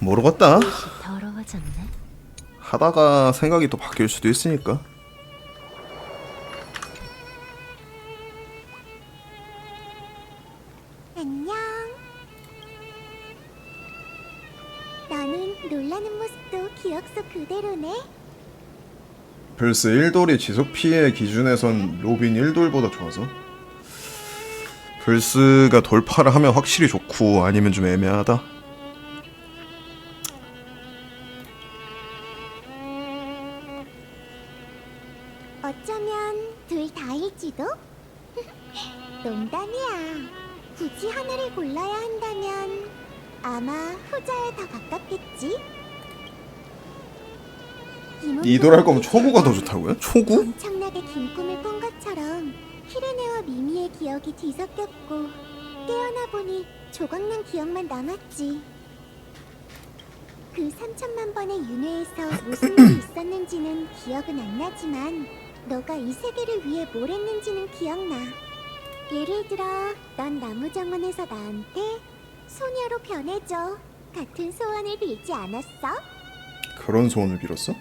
모르겠다. 옷이 더러워졌네. 하다가 생각이 또 바뀔 수도 있으니까. 안녕. 너는 놀라는 모습도 기억 속 그대로네. 플스 1돌이 지속 피해 기준에선 로빈 1돌보다 좋아서 플스가 돌파를 하면 확실히 좋고 아니면 좀 애매하다. 어쩌면 둘 다일지도? 농담이야. 굳이 하나를 골라야 한다면 아마 후자에 더 가깝겠지? 이돌 할 거면 초구가 더 좋다고요? 초구? 엄청나게 긴 꿈을 꾼 것처럼 히레네와 미미의 기억이 뒤섞였고 깨어나 보니 조각난 기억만 남았지. 그 3천만 번의 윤회에서 무슨 일이 있었는지는 기억은 안 나지만 너가 이 세계를 위해 뭘 했는지는 기억나. 예를 들어 넌 나무정원에서 나한테 소녀로 변해줘 같은 소원을 빌지 않았어? 그런 소원을 빌었어?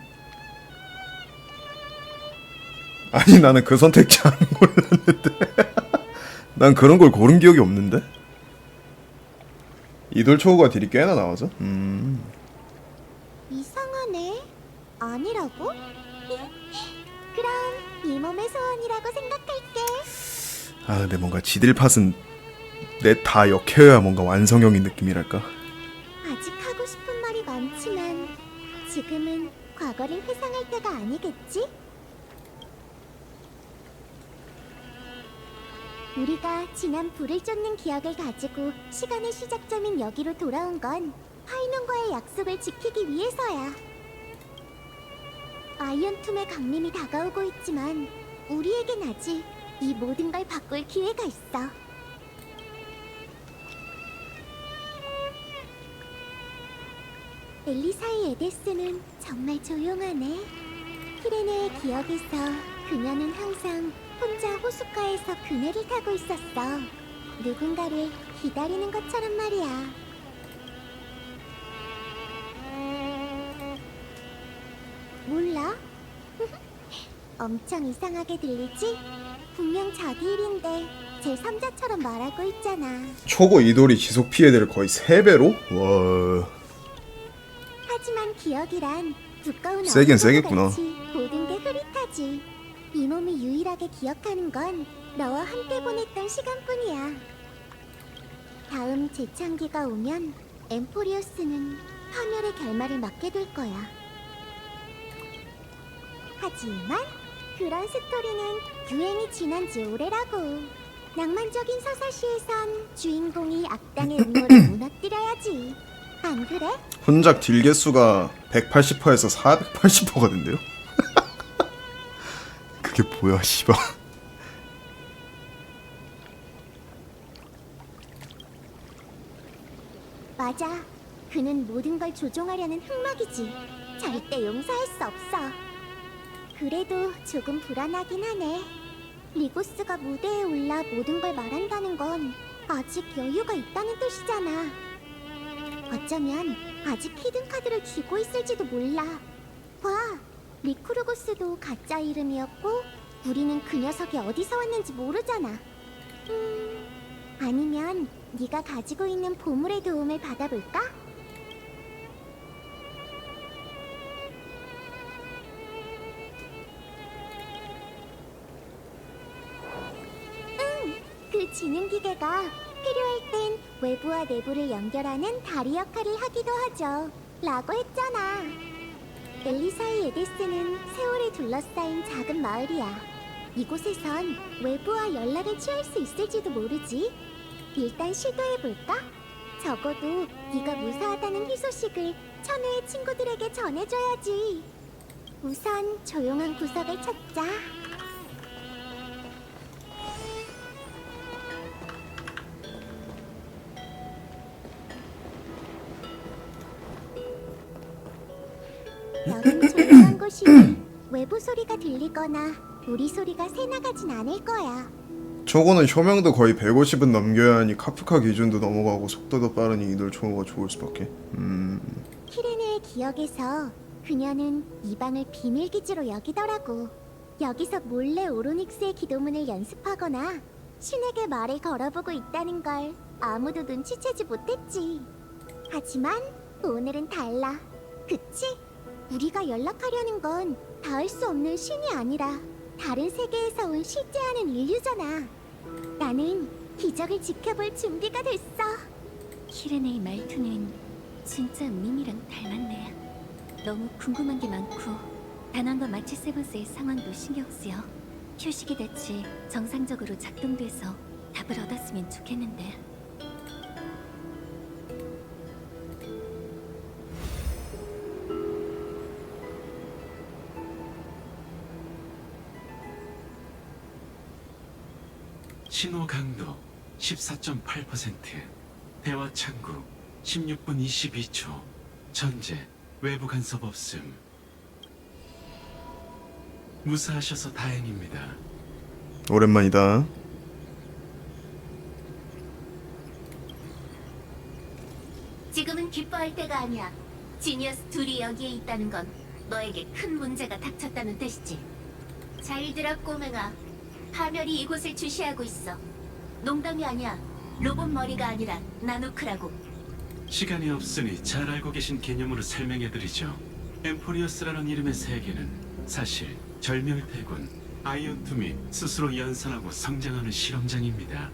아니 나는 그 선택지 안 골랐는데. 난 그런 걸 고른 기억이 없는데. 이돌 초구가 딜이 꽤나 나와서. 이상하네. 아니라고? 그럼 이 몸의 소원이라고 생각할게. 아 근데 뭔가 지딜 팟은 내 다 역해야 뭔가 완성형인 느낌이랄까. 아직 하고 싶은 말이 많지만 지금은 과거를 회상할 때가 아니겠지? 우리가 지난 불을 쫓는 기억을 가지고 시간의 시작점인 여기로 돌아온 건 파이논과의 약속을 지키기 위해서야. 아이언툼의 강림이 다가오고 있지만 우리에겐 아직 이 모든 걸 바꿀 기회가 있어. 엘리사의 에데스는 정말 조용하네. 히레네의 기억에서 그녀는 항상 혼자 호숫가에서 그네를 타고 있었어. 누군가를 기다리는 것처럼 말이야. 몰라? 엄청 이상하게 들리지? 분명 자기 일인데 제3자처럼 말하고 있잖아. 초고 이돌이 지속 피해를 거의 3배로? 와. 하지만 기억이란 두꺼운 세긴 어둠과 세겠구나. 같이 모든 게 흐릿하지. 이 몸이 유일하게 기억하는 건 너와 함께 보냈던 시간뿐이야. 다음 재창기가 오면 엠포리오스는 파멸의 결말을 맞게 될 거야. 하지만 그런 스토리는 유행이 지난 지 오래라고. 낭만적인 서사시에선 주인공이 악당의 음모를 무너뜨려야지. 안 그래? 혼작 딜 개수가 180%에서 480%가 된대요? 그게 뭐야 씨발. 맞아. 그는 모든 걸 조종하려는 흑막이지. 절대 용서할 수 없어. 그래도 조금 불안하긴 하네. 리고스가 무대에 올라 모든 걸 말한다는 건 아직 여유가 있다는 뜻이잖아. 어쩌면 아직 히든 카드를 쥐고 있을지도 몰라. 봐, 리쿠르고스도 가짜 이름이었고 우리는 그 녀석이 어디서 왔는지 모르잖아. 아니면 네가 가지고 있는 보물의 도움을 받아볼까? 그 지능 기계가 필요할 땐 외부와 내부를 연결하는 다리 역할을 하기도 하죠. 라고 했잖아. 엘리사의 에데스는 세월에 둘러싸인 작은 마을이야. 이곳에선 외부와 연락을 취할 수 있을지도 모르지. 일단 시도해볼까? 적어도 네가 무사하다는 희소식을 천우의 친구들에게 전해줘야지. 우선 조용한 구석을 찾자. 여긴 조용한 곳이니 외부 소리가 들리거나 우리 소리가 새나가진 않을 거야. 초고는 효명도 거의 150은 넘겨야 하니 카프카 기준도 넘어가고 속도도 빠르니 이돌 초고가 좋을 수밖에. 키레네의 기억에서 그녀는 이 방을 비밀기지로 여기더라고. 여기서 몰래 오로닉스의 기도문을 연습하거나 신에게 말을 걸어보고 있다는 걸 아무도 눈치채지 못했지. 하지만 오늘은 달라. 그치? 우리가 연락하려는 건 닿을 수 없는 신이 아니라 다른 세계에서 온 실제하는 인류잖아. 나는 기적을 지켜볼 준비가 됐어. 키레네의 말투는 진짜 미미랑 닮았네. 너무 궁금한 게 많고 다낭과 마치 세븐스의 상황도 신경 쓰여. 휴식이 됐지 정상적으로 작동돼서 답을 얻었으면 좋겠는데. 신호 강도 14.8%, 대화 창구 16분 22초, 전제 외부 간섭 없음. 무사하셔서 다행입니다. 오랜만이다. 지금은 기뻐할 때가 아니야. 지니어스 둘이 여기에 있다는 건 너에게 큰 문제가 닥쳤다는 뜻이지. 잘 들어 꼬맹아. 파멸이 이곳을 주시하고 있어. 농담이 아니야. 로봇 머리가 아니라 나누크라고. 시간이 없으니 잘 알고 계신 개념으로 설명해드리죠. 엠포리어스라는 이름의 세계는 사실 절멸태군 아이언툼이 스스로 연산하고 성장하는 실험장입니다.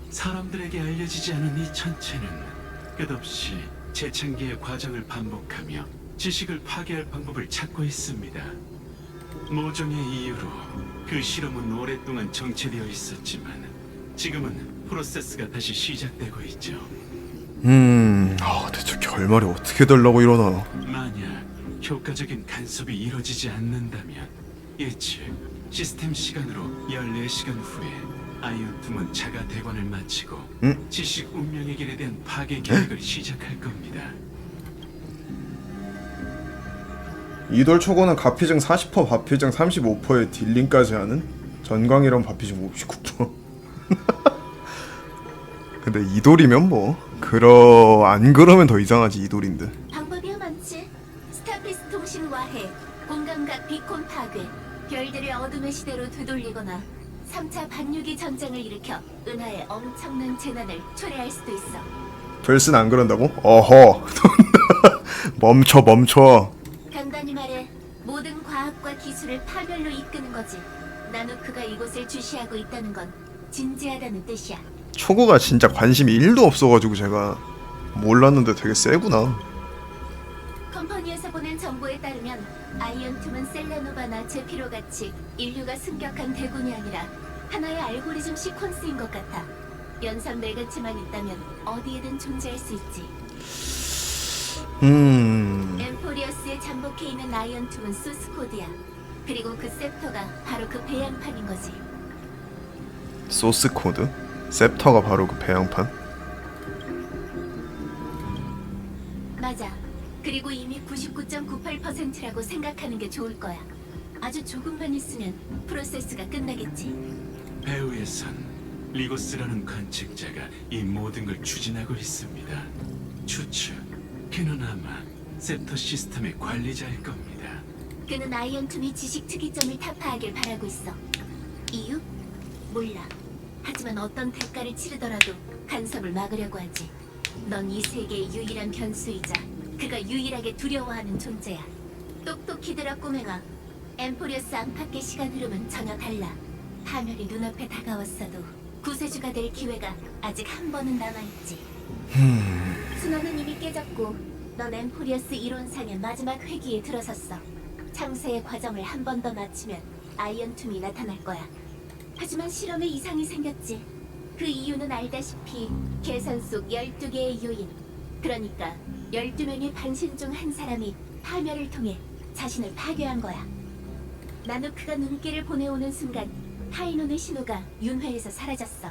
사람들에게 알려지지 않은 이 천체는 끝없이 재창기의 과정을 반복하며 지식을 파괴할 방법을 찾고 있습니다. 모종의 이유로 그 실험은 오랫동안 정체되어 있었지만 지금은 프로세스가 다시 시작되고 있죠. 대체 결말이 어떻게 되려고 이러나. 만약 효과적인 간섭이 이루어지지 않는다면 예측 시스템 시간으로 14시간 후에 아이언툼은 자가 대관을 마치고 지식 운명의 길에 대한 파괴 계획을 시작할 겁니다. 이돌 초고는 가피증 40%, 바피증 35%에 딜링까지 하는 전광이랑 바피증 59%. 근데 이돌이면 뭐 안 그러면 더 이상하지. 이돌인데. 방법이야 많지. 스타피스 통신 와해, 공감각 비콘 파괴, 별들을 어둠의 시대로 되돌리거나 3차 반유기 전쟁을 일으켜 은하의 엄청난 재난을 초래할 수도 있어. 벨슨 안 그런다고? 어허. 멈춰. 간단히 말해 모든 과학과 기술을 파멸로 이끄는 거지. 나누크가 이곳을 주시하고 있다는 건 진지하다는 뜻이야. 초고가 진짜 관심이 1도 없어가지고 제가 몰랐는데 되게 세구나. 컴퍼니에서 보낸 정보에 따르면 아이언툼은 셀레노바나 제피로 같이 인류가 승격한 대군이 아니라 하나의 알고리즘 시퀀스인 것 같아. 연산 매개체만 있다면 어디에든 존재할 수 있지. 엠포리어스에 잠복해 있는 아이언툼은 소스코드야. 그리고 그 셉터가 바로 그 배양판인 거지. 소스 코드? 셉터가 바로 그 배양판? 맞아. 그리고 이미 99.98%라고 생각하는 게 좋을 거야. 아주 조금만 있으면 프로세스가 끝나겠지. 배후에선 리고스라는 관측자가 이 모든 걸 추진하고 있습니다. 추측, 그는 아마 셉터 시스템의 관리자일 겁니다. 그는 아이언툼이 지식 특이점을 타파하길 바라고 있어. 이유? 몰라. 하지만 어떤 대가를 치르더라도 간섭을 막으려고 하지. 넌 이 세계의 유일한 변수이자 그가 유일하게 두려워하는 존재야. 똑똑히 들어 꼬맹아. 엠포리어스 안팎의 시간 흐름은 전혀 달라. 파멸이 눈앞에 다가왔어도 구세주가 될 기회가 아직 한 번은 남아있지. 순환은 이미 깨졌고 넌 엠포리어스 이론상의 마지막 회기에 들어섰어. 창세의 과정을 한 번 더 마치면 아이언툼이 나타날 거야. 하지만 실험에 이상이 생겼지. 그 이유는 알다시피 계산 속 12개의 요인. 그러니까 12명의 반신 중 한 사람이 파멸을 통해 자신을 파괴한 거야. 나누크가 눈길을 보내오는 순간 타이논의 신호가 윤회에서 사라졌어.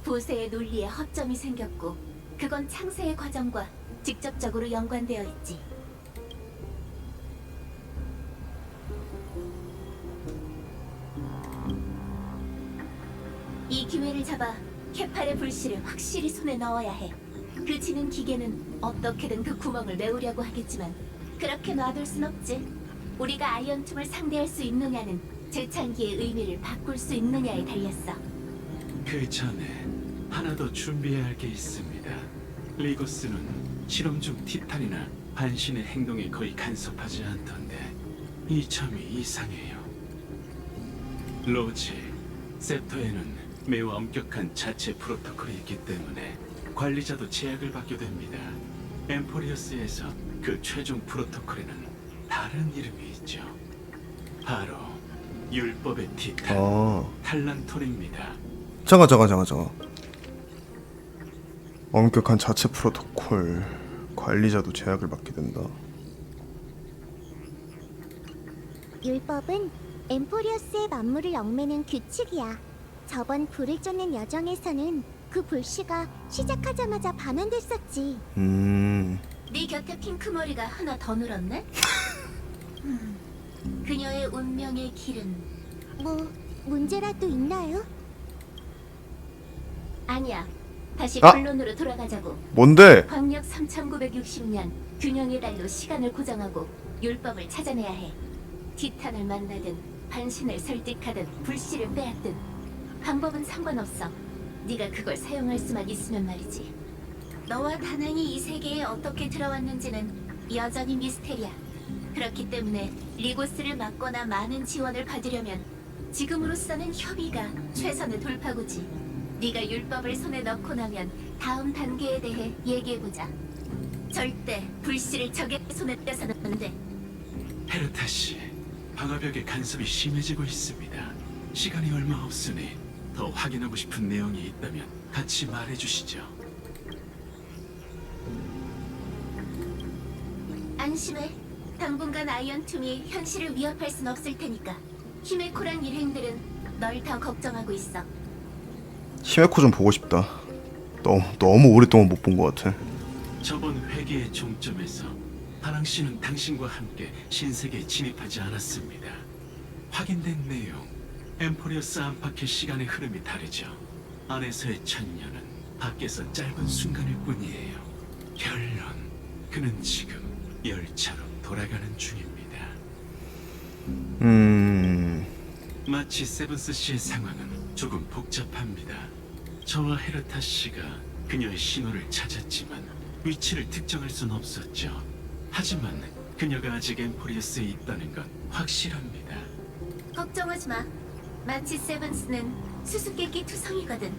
보세의 논리에 허점이 생겼고 그건 창세의 과정과 직접적으로 연관되어 있지. 잡아 케팔의 불씨를 확실히 손에 넣어야 해. 그 지능 기계는 어떻게든 그 구멍을 메우려고 하겠지만 그렇게 놔둘 순 없지. 우리가 아이언툼을 상대할 수 있느냐는 재창기의 의미를 바꿀 수 있느냐에 달렸어. 그 전에 하나 더 준비해야 할 게 있습니다. 리고스는 실험 중 티탄이나 반신의 행동에 거의 간섭하지 않던데 이 점이 이상해요. 로지, 셉터에는 매우 엄격한 자체 프로토콜이 있기 때문에 관리자도 제약을 받게 됩니다. 엠포리어스에서 그 최종 프로토콜에는 다른 이름이 있죠. 바로 율법의 티탄, 탈란톨입니다. 잠깐. 엄격한 자체 프로토콜, 관리자도 제약을 받게 된다. 율법은 엠포리어스의 만물을 얽매는 규칙이야. 저번 불을 쫓는 여정에서는 그 불씨가 시작하자마자 반환됐었지. 네 곁에 핑크머리가 하나 더 늘었네? 그녀의 운명의 길은 뭐 문제라도 있나요? 아니야. 다시 아! 본론으로 돌아가자고. 뭔데? 광력 3960년 균형의 달로 시간을 고정하고 율법을 찾아내야 해. 티탄을 만나든 반신을 설득하든 불씨를 빼앗든 방법은 상관없어. 네가 그걸 사용할 수만 있으면 말이지. 너와 다낭이 이 세계에 어떻게 들어왔는지는 여전히 미스테리야. 그렇기 때문에 리고스를 막거나 많은 지원을 받으려면 지금으로서는 협의가 최선의 돌파구지. 네가 율법을 손에 넣고 나면 다음 단계에 대해 얘기해보자. 절대 불씨를 적의 손에 떼서는 안 돼. 헤르타 씨, 방화벽의 간섭이 심해지고 있습니다. 시간이 얼마 없으니 더 확인하고 싶은 내용이 있다면 같이 말해주시죠. 안심해. 당분간 아이언툼이 현실을 위협할 순 없을 테니까. 히메코랑 일행들은 널 더 걱정하고 있어. 히메코 좀 보고 싶다. 너무 오랫동안 못 본 것 같아. 저번 회기의 종점에서 다낭 씨는 당신과 함께 신세계에 진입하지 않았습니다. 확인된 내용, 엠포리어스 안팎의 시간의 흐름이 다르죠. 안에서의 천년은 밖에서 짧은 순간일 뿐이에요. 결론, 그는 지금 열차로 돌아가는 중입니다. 마치 세븐스 씨의 상황은 조금 복잡합니다. 저와 헤르타 씨가 그녀의 신호를 찾았지만 위치를 특정할 순 없었죠. 하지만 그녀가 아직 엠포리어스에 있다는 건 확실합니다. 걱정하지 마. 마치 세븐스는 수수께끼 투성이거든.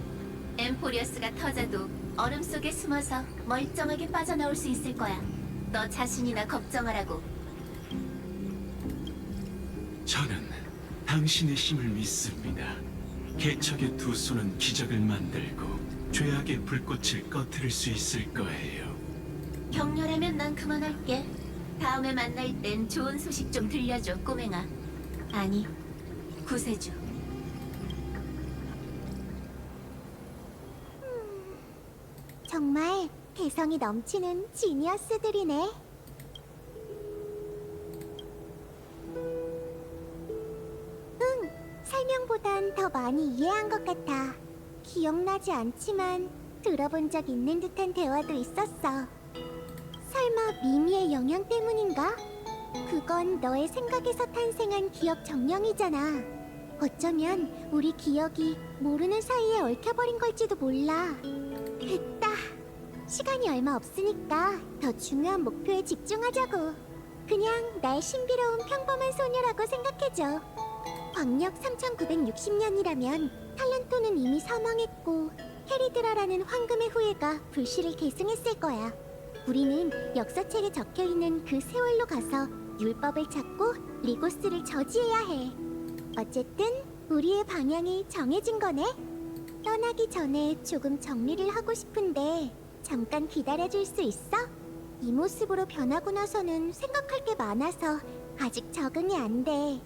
엠포리어스가 터져도 얼음 속에 숨어서 멀쩡하게 빠져나올 수 있을 거야. 너 자신이나 걱정하라고. 저는 당신의 힘을 믿습니다. 개척의 두 손은 기적을 만들고 죄악의 불꽃을 꺼트릴 수 있을 거예요. 격렬하면 난 그만할게. 다음에 만날 땐 좋은 소식 좀 들려줘, 꼬맹아. 아니, 구세주. 정말 개성이 넘치는 지니어스들이네. 응, 설명보단 더 많이 이해한 것 같아. 기억나지 않지만 들어본 적 있는 듯한 대화도 있었어. 설마 미미의 영향 때문인가? 그건 너의 생각에서 탄생한 기억 정령이잖아. 어쩌면 우리 기억이 모르는 사이에 얽혀버린 걸지도 몰라. 됐다. 시간이 얼마 없으니까 더 중요한 목표에 집중하자고. 그냥 날 신비로운 평범한 소녀라고 생각해줘. 광력 3960년이라면 탈란토는 이미 사망했고 헤리드라라는 황금의 후예가 불씨를 계승했을 거야. 우리는 역사책에 적혀있는 그 세월로 가서 율법을 찾고 리고스를 저지해야 해. 어쨌든 우리의 방향이 정해진 거네. 떠나기 전에 조금 정리를 하고 싶은데 잠깐 기다려줄 수 있어? 이 모습으로 변하고 나서는 생각할 게 많아서 아직 적응이 안 돼.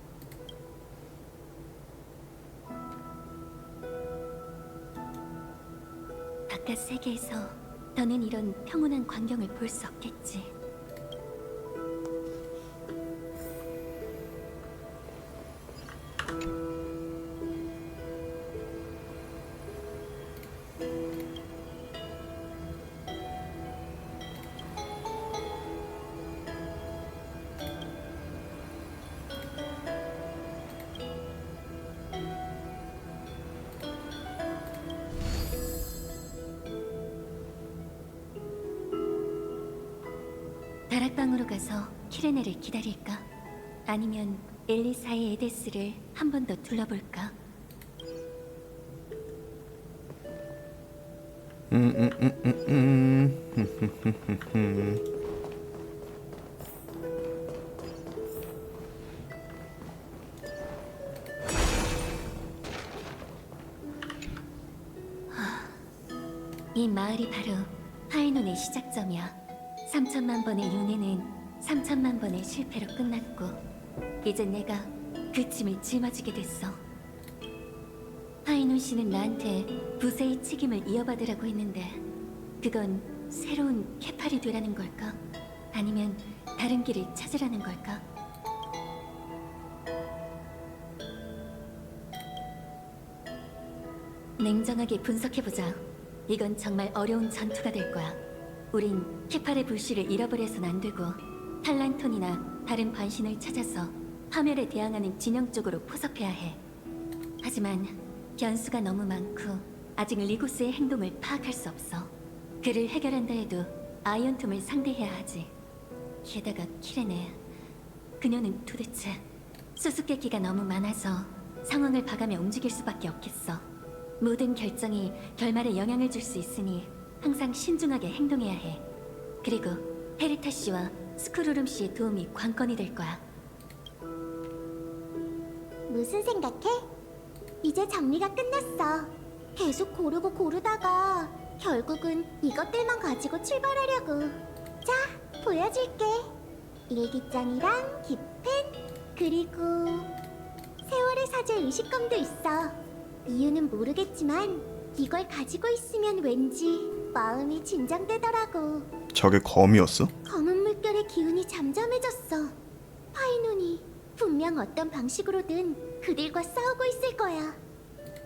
바깥 세계에서 너는 이런 평온한 광경을 볼 수 없겠지. 다락방으로 가서 키레네를 기다릴까? 아니면 엘리사의 에데스를 한 번 더 둘러볼까? 이 마을이 바로 파이논의 시작점이야. 3천만 번의 윤회는 3천만 번의 실패로 끝났고 이제 내가 그 짐을 짊어지게 됐어. 파이논 씨는 나한테 부세의 책임을 이어받으라고 했는데 그건 새로운 케팔이 되라는 걸까? 아니면 다른 길을 찾으라는 걸까? 냉정하게 분석해보자. 이건 정말 어려운 전투가 될 거야. 우린 케팔의 불씨를 잃어버려선 안 되고 탈란톤이나 다른 반신을 찾아서 파멸에 대항하는 진영 쪽으로 포섭해야 해. 하지만 변수가 너무 많고 아직 리고스의 행동을 파악할 수 없어. 그를 해결한다 해도 아이언톰을 상대해야 하지. 게다가 키레네, 그녀는 도대체 수수께끼가 너무 많아서 상황을 봐가며 움직일 수밖에 없겠어. 모든 결정이 결말에 영향을 줄 수 있으니 항상 신중하게 행동해야 해. 그리고 헤리타 씨와 스크루름 씨의 도움이 관건이 될 거야. 무슨 생각해? 이제 정리가 끝났어. 계속 고르고 고르다가 결국은 이것들만 가지고 출발하려고. 자, 보여줄게. 일기장이랑 기펜, 그리고 세월의 사제 의식검도 있어. 이유는 모르겠지만 이걸 가지고 있으면 왠지 마음이 진정되더라고. 저게 검이었어? 검은 물결의 기운이 잠잠해졌어. 파이논이 분명 어떤 방식으로든 그들과 싸우고 있을 거야.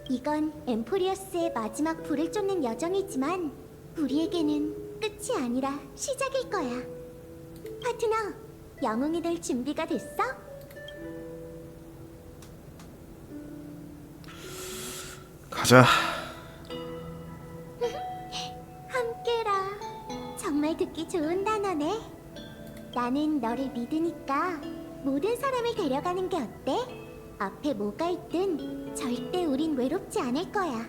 이건 엠포리어스의 마지막 불을 쫓는 여정이지만 우리에게는 끝이 아니라 시작일 거야. 파트너, 영웅이 될 준비가 됐어? 가자. 함께라. 정말 듣기 좋은 단어네. 나는 너를 믿으니까 모든 사람을 데려가는 게 어때? 앞에 뭐가 있든 절대 우린 외롭지 않을 거야.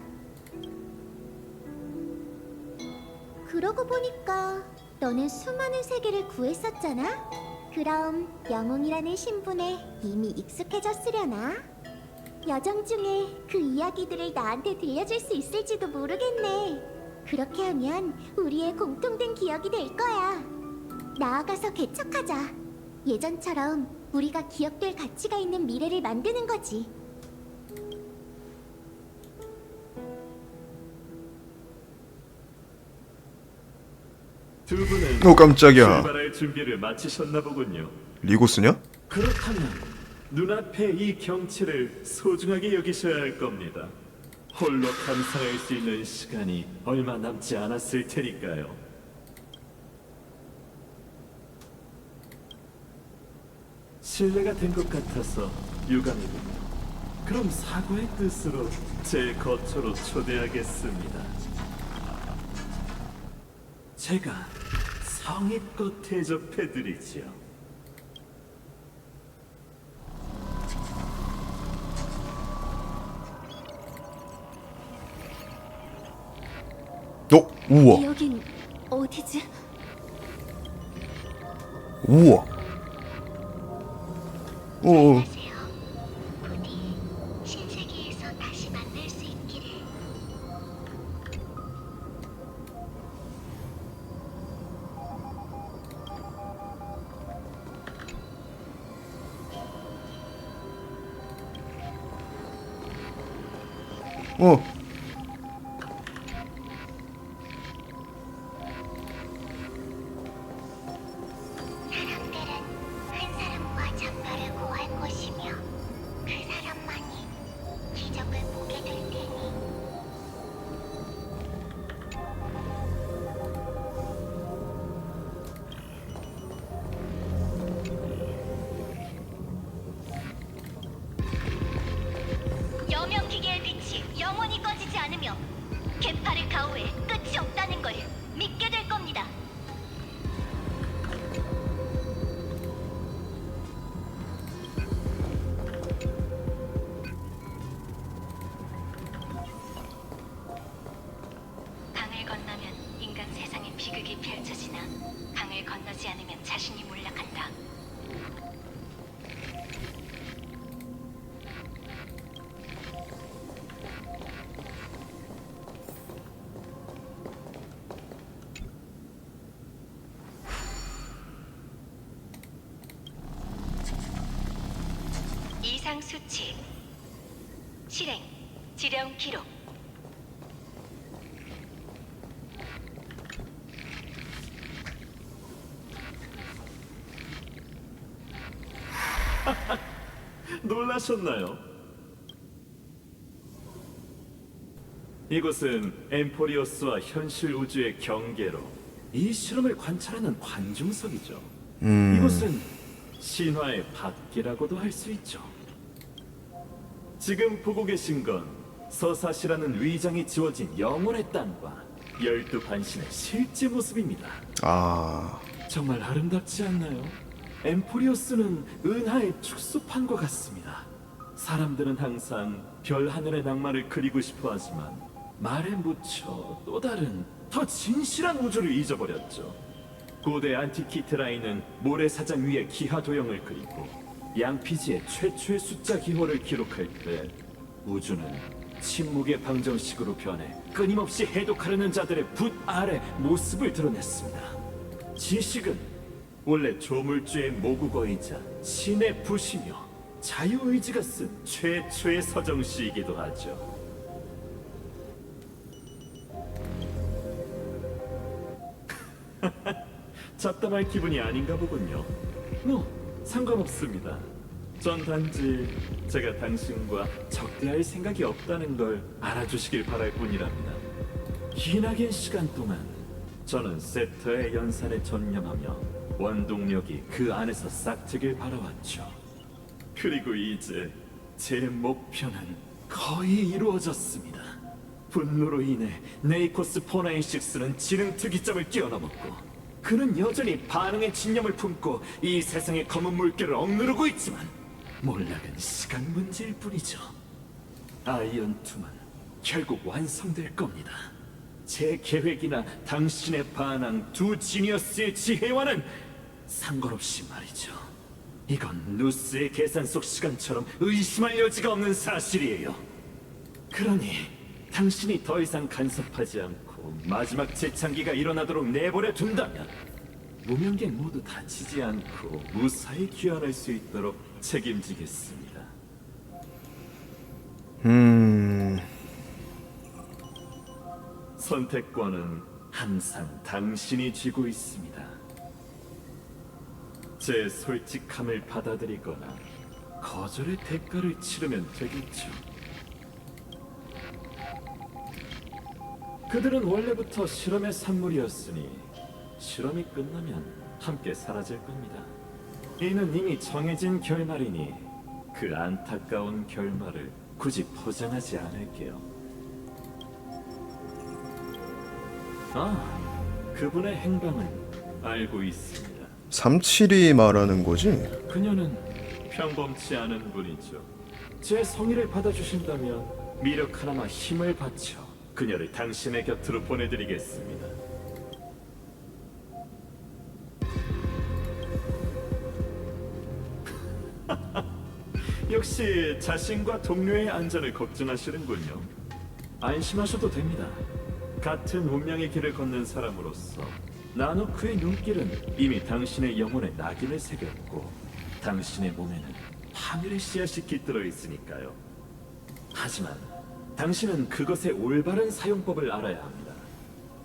그러고 보니까 너는 수많은 세계를 구했었잖아? 그럼 영웅이라는 신분에 이미 익숙해졌으려나? 여정 중에 그 이야기들을 나한테 들려줄 수 있을지도 모르겠네. 그렇게 하면 우리의 공통된 기억이 될 거야. 나아가서 개척하자. 예전처럼 우리가 기억될 가치가 있는 미래를 만드는 거지. 두 분은 오, 깜짝이야. 출발할 준비를 마치셨나 보군요. 리고스냐? 그렇다면 눈앞의 이 경치를 소중하게 여기셔야 할 겁니다. 홀로 감상할 수 있는 시간이 얼마 남지 않았을 테니까요. 신뢰가 된 것 같아서 유감이군요. 그럼 사과의 뜻으로 제 거처로 초대하겠습니다. 제가 성의껏 대접해드리지요. 우와. 여긴 어디지? 우와. 오. 안녕하세요. 부디 신세계에서 다시 만날 수 있기를. 어. 사람들은 한 사람과 전파를 구할 것이며 그 사람만이 기적을 보게 될 테니. 여명기계의 빛이 영원히 꺼지지 않으며 개파를 가호해 끝이 없다는 걸 믿게 될 겁니다. 비극이 펼쳐지나 강을 건너지 않으면 자신이 몰락한다. 이상 수치 실행 지령 기록 놀라셨나요? 이곳은 엠포리오스와 현실 우주의 경계로 이 실험을 관찰하는 관중석이죠. 이곳은 신화의 밖이라고도 할 수 있죠. 지금 보고 계신 건 서사시라는 위장이 지워진 영혼의 땅과 12반신의 실제 모습입니다. 아, 정말 아름답지 않나요? 엠포리오스는 은하의 축소판과 같습니다. 사람들은 항상 별 하늘의 낭만을 그리고 싶어 하지만 말에 묻혀 또 다른 더 진실한 우주를 잊어버렸죠. 고대 안티키테라인은 모래사장 위에 기하 도형을 그리고 양피지의 최초의 숫자 기호를 기록할 때 우주는 침묵의 방정식으로 변해 끊임없이 해독하려는 자들의 붓 아래 모습을 드러냈습니다. 지식은 원래 조물주의 모국어이자 신의 붓이며 자유의지가 쓴 최초의 서정시이기도 하죠. 잡담할 기분이 아닌가 보군요. 상관없습니다. 전 단지 제가 당신과 적대할 생각이 없다는 걸 알아주시길 바랄 뿐이랍니다. 기나긴 시간 동안 저는 세터의 연산에 전념하며 원동력이 그 안에서 싹트길 바라왔죠. 그리고 이제 제 목표는 거의 이루어졌습니다. 분노로 인해 네이코스 포나인식스는 지능 특이점을 뛰어넘었고 그는 여전히 반응의 진념을 품고 이 세상의 검은 물결을 억누르고 있지만 몰락은 시간 문제일 뿐이죠. 아이언2는 결국 완성될 겁니다. 제 계획이나 당신의 반항 두 지니어스의 지혜와는 상관없이 말이죠. 이건 누스의 계산 속 시간처럼 의심할 여지가 없는 사실이에요. 그러니 당신이 더 이상 간섭하지 않고 마지막 재창기가 일어나도록 내버려 둔다면 무명객 모두 다치지 않고 무사히 귀환할 수 있도록 책임지겠습니다. 선택권은 항상 당신이 쥐고 있습니다. 제 솔직함을 받아들이거나 거절의 대가를 치르면 되겠죠. 그들은 원래부터 실험의 산물이었으니 실험이 끝나면 함께 사라질 겁니다. 이는 이미 정해진 결말이니 그 안타까운 결말을 굳이 포장하지 않을게요. 그분의 행방은 알고 있습니다. 37이 말하는 거지? 그녀는 평범치 않은 분이죠. 제 성의를 받아주신다면 미력 하나마 힘을 바쳐 그녀를 당신의 곁으로 보내드리겠습니다. 역시 자신과 동료의 안전을 걱정하시는군요. 안심하셔도 됩니다. 같은 운명의 길을 걷는 사람으로서 나노크의 눈길은 이미 당신의 영혼에 낙인을 새겼고 당신의 몸에는 파멸의 씨앗이 깃들어 있으니까요. 하지만 당신은 그것의 올바른 사용법을 알아야 합니다.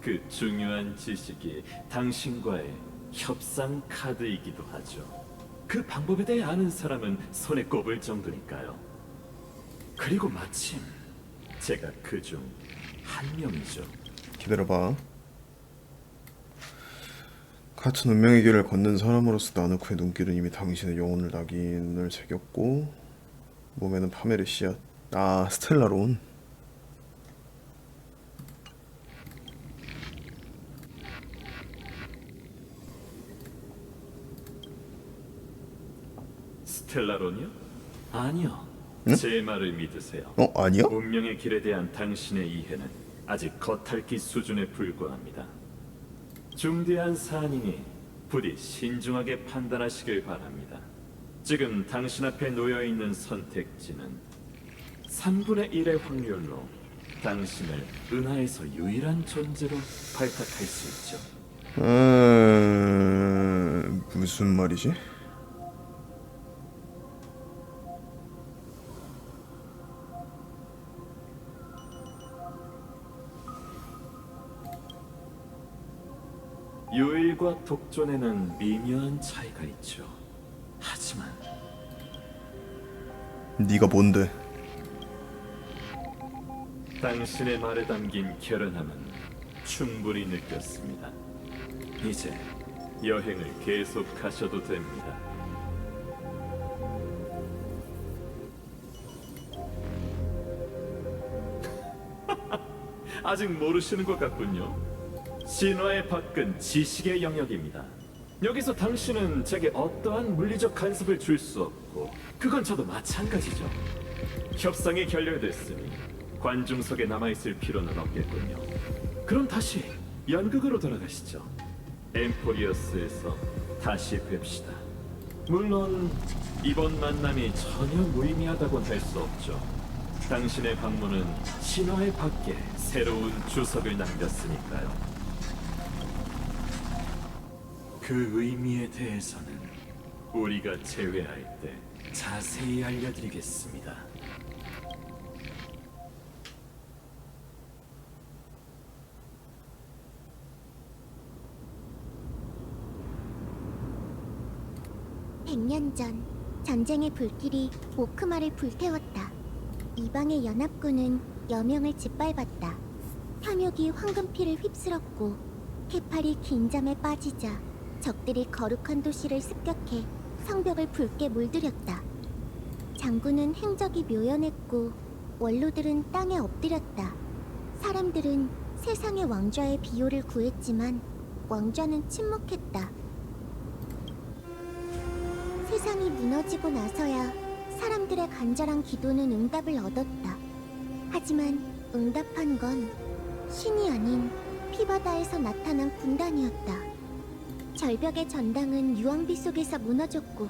그 중요한 지식이 당신과의 협상 카드이기도 하죠. 그 방법에 대해 아는 사람은 손에 꼽을 정도니까요. 그리고 마침 제가 그 중 한 명이죠. 기다려봐. 같은 운명의 길을 걷는 사람으로서 나누크의 눈길은 이미 당신의 영혼을 낙인을 새겼고 몸에는 파멸의 씨앗. 스텔라론. 스텔라론이요? 아니요. 응? 제 말을 믿으세요. 아니야? 운명의 길에 대한 당신의 이해는 아직 겉핥기 수준에 불과합니다. 중대한 사안이니 부디 신중하게 판단하시길 바랍니다. 지금 당신 앞에 놓여 있는 선택지는 3분의 1의 확률로 당신을 은하에서 유일한 존재로 발탁할 수 있죠. 무슨 말이지? 유일과 독존에는 미묘한 차이가 있죠. 하지만 네가 뭔데? 당신의 말에 담긴 결연함은 충분히 느꼈습니다. 이제 여행을 계속하셔도 됩니다. 아직 모르시는 것 같군요. 신화의 밖은 지식의 영역입니다. 여기서 당신은 제게 어떠한 물리적 간섭을 줄 수 없고 그건 저도 마찬가지죠. 협상이 결렬됐으니 관중석에 남아있을 필요는 없겠군요. 그럼 다시 연극으로 돌아가시죠. 엠포리어스에서 다시 뵙시다. 물론 이번 만남이 전혀 무의미하다고는 할 수 없죠. 당신의 방문은 신화의 밖에 새로운 주석을 남겼으니까요. 그 의미에 대해서는 우리가 재회할 때 자세히 알려드리겠습니다. (100년) 전 전쟁의 불길이 오크마를 불태웠다. 이방의 연합군은 여명을 짓밟았다. 탐욕이 황금피를 휩쓸었고 케팔이 긴 잠에 빠지자 적들이 거룩한 도시를 습격해 성벽을 붉게 물들였다. 장군은 행적이 묘연했고 원로들은 땅에 엎드렸다. 사람들은 세상의 왕좌의 비호를 구했지만 왕좌는 침묵했다. 세상이 무너지고 나서야 사람들의 간절한 기도는 응답을 얻었다. 하지만 응답한 건 신이 아닌 피바다에서 나타난 군단이었다. 절벽의 전당은 유황비 속에서 무너졌고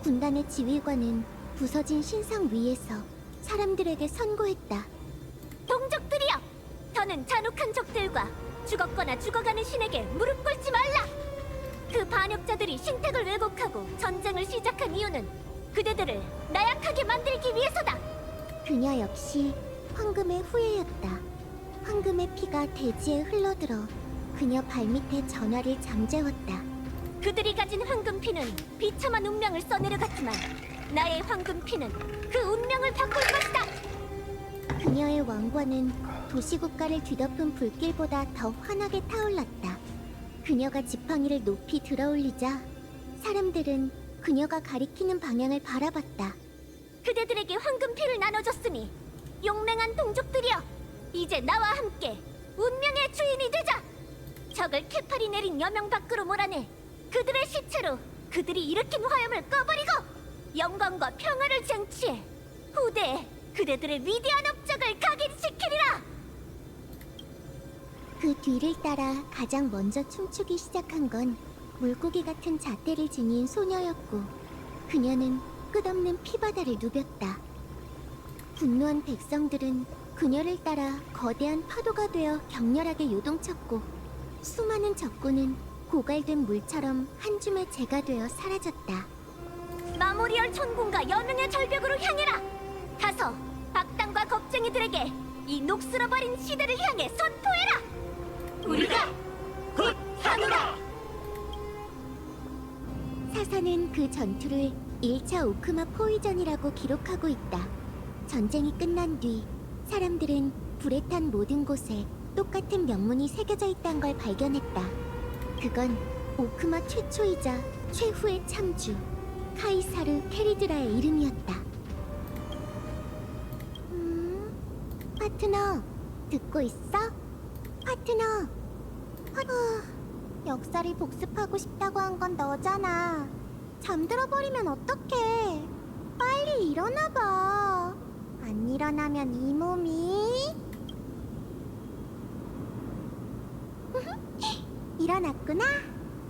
군단의 지휘관은 부서진 신상 위에서 사람들에게 선고했다. 동족들이여! 더는 잔혹한 적들과 죽었거나 죽어가는 신에게 무릎 꿇지 말라! 그 반역자들이 신택을 왜곡하고 전쟁을 시작한 이유는 그대들을 나약하게 만들기 위해서다! 그녀 역시 황금의 후예였다. 황금의 피가 대지에 흘러들어 그녀 발밑에 전화를 잠재웠다. 그들이 가진 황금피는 비참한 운명을 써내려갔지만 나의 황금피는 그 운명을 바꿀 것이다! 그녀의 왕관은 도시국가를 뒤덮은 불길보다 더 환하게 타올랐다. 그녀가 지팡이를 높이 들어올리자 사람들은 그녀가 가리키는 방향을 바라봤다. 그대들에게 황금피를 나눠줬으니 용맹한 동족들이여! 이제 나와 함께 운명의 주인이 되자! 적을 케팔이 내린 여명 밖으로 몰아내 그들의 시체로 그들이 일으킨 화염을 꺼버리고 영광과 평화를 쟁취해 후대에 그대들의 위대한 업적을 각인시키리라! 그 뒤를 따라 가장 먼저 춤추기 시작한 건 물고기 같은 잣대를 지닌 소녀였고 그녀는 끝없는 피바다를 누볐다. 분노한 백성들은 그녀를 따라 거대한 파도가 되어 격렬하게 요동쳤고 수많은 적군은 고갈된 물처럼 한 줌의 재가 되어 사라졌다. 마모리얼 천군과 여명의 절벽으로 향해라! 가서 악당과 겁쟁이들에게 이 녹슬어버린 시대를 향해 선포해라! 우리가 곧 하노라! 사사는 그 전투를 1차 오크마 포위전이라고 기록하고 있다. 전쟁이 끝난 뒤 사람들은 불에 탄 모든 곳에 똑같은 명문이 새겨져 있다는 걸 발견했다. 그건 오크마 최초이자 최후의 창주 카이사르 케리드라의 이름이었다. 파트너, 듣고 있어? 파트너. 역사를 복습하고 싶다고 한 건 너잖아. 잠들어 버리면 어떡해? 빨리 일어나봐. 안 일어나면 이 몸이 일어났구나.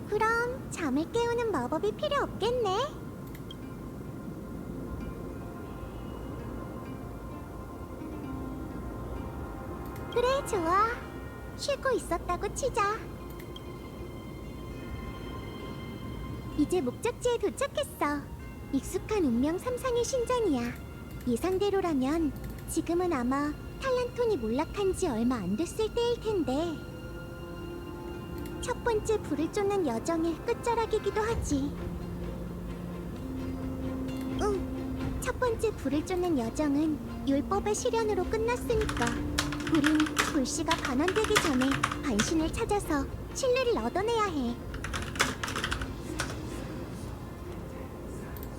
그럼 잠을 깨우는 마법이 필요 없겠네. 그래, 좋아. 쉬고 있었다고 치자. 이제 목적지에 도착했어. 익숙한 운명 3상의 신전이야. 예상대로라면 지금은 아마 탈란톤이 몰락한 지 얼마 안 됐을 때일 텐데. 첫 번째 불을 쫓는 여정의 끝자락이기도 하지. 응, 첫 번째 불을 쫓는 여정은 율법의 실현으로 끝났으니까 우린 불씨가 반환되기 전에 반신을 찾아서 신뢰를 얻어내야 해.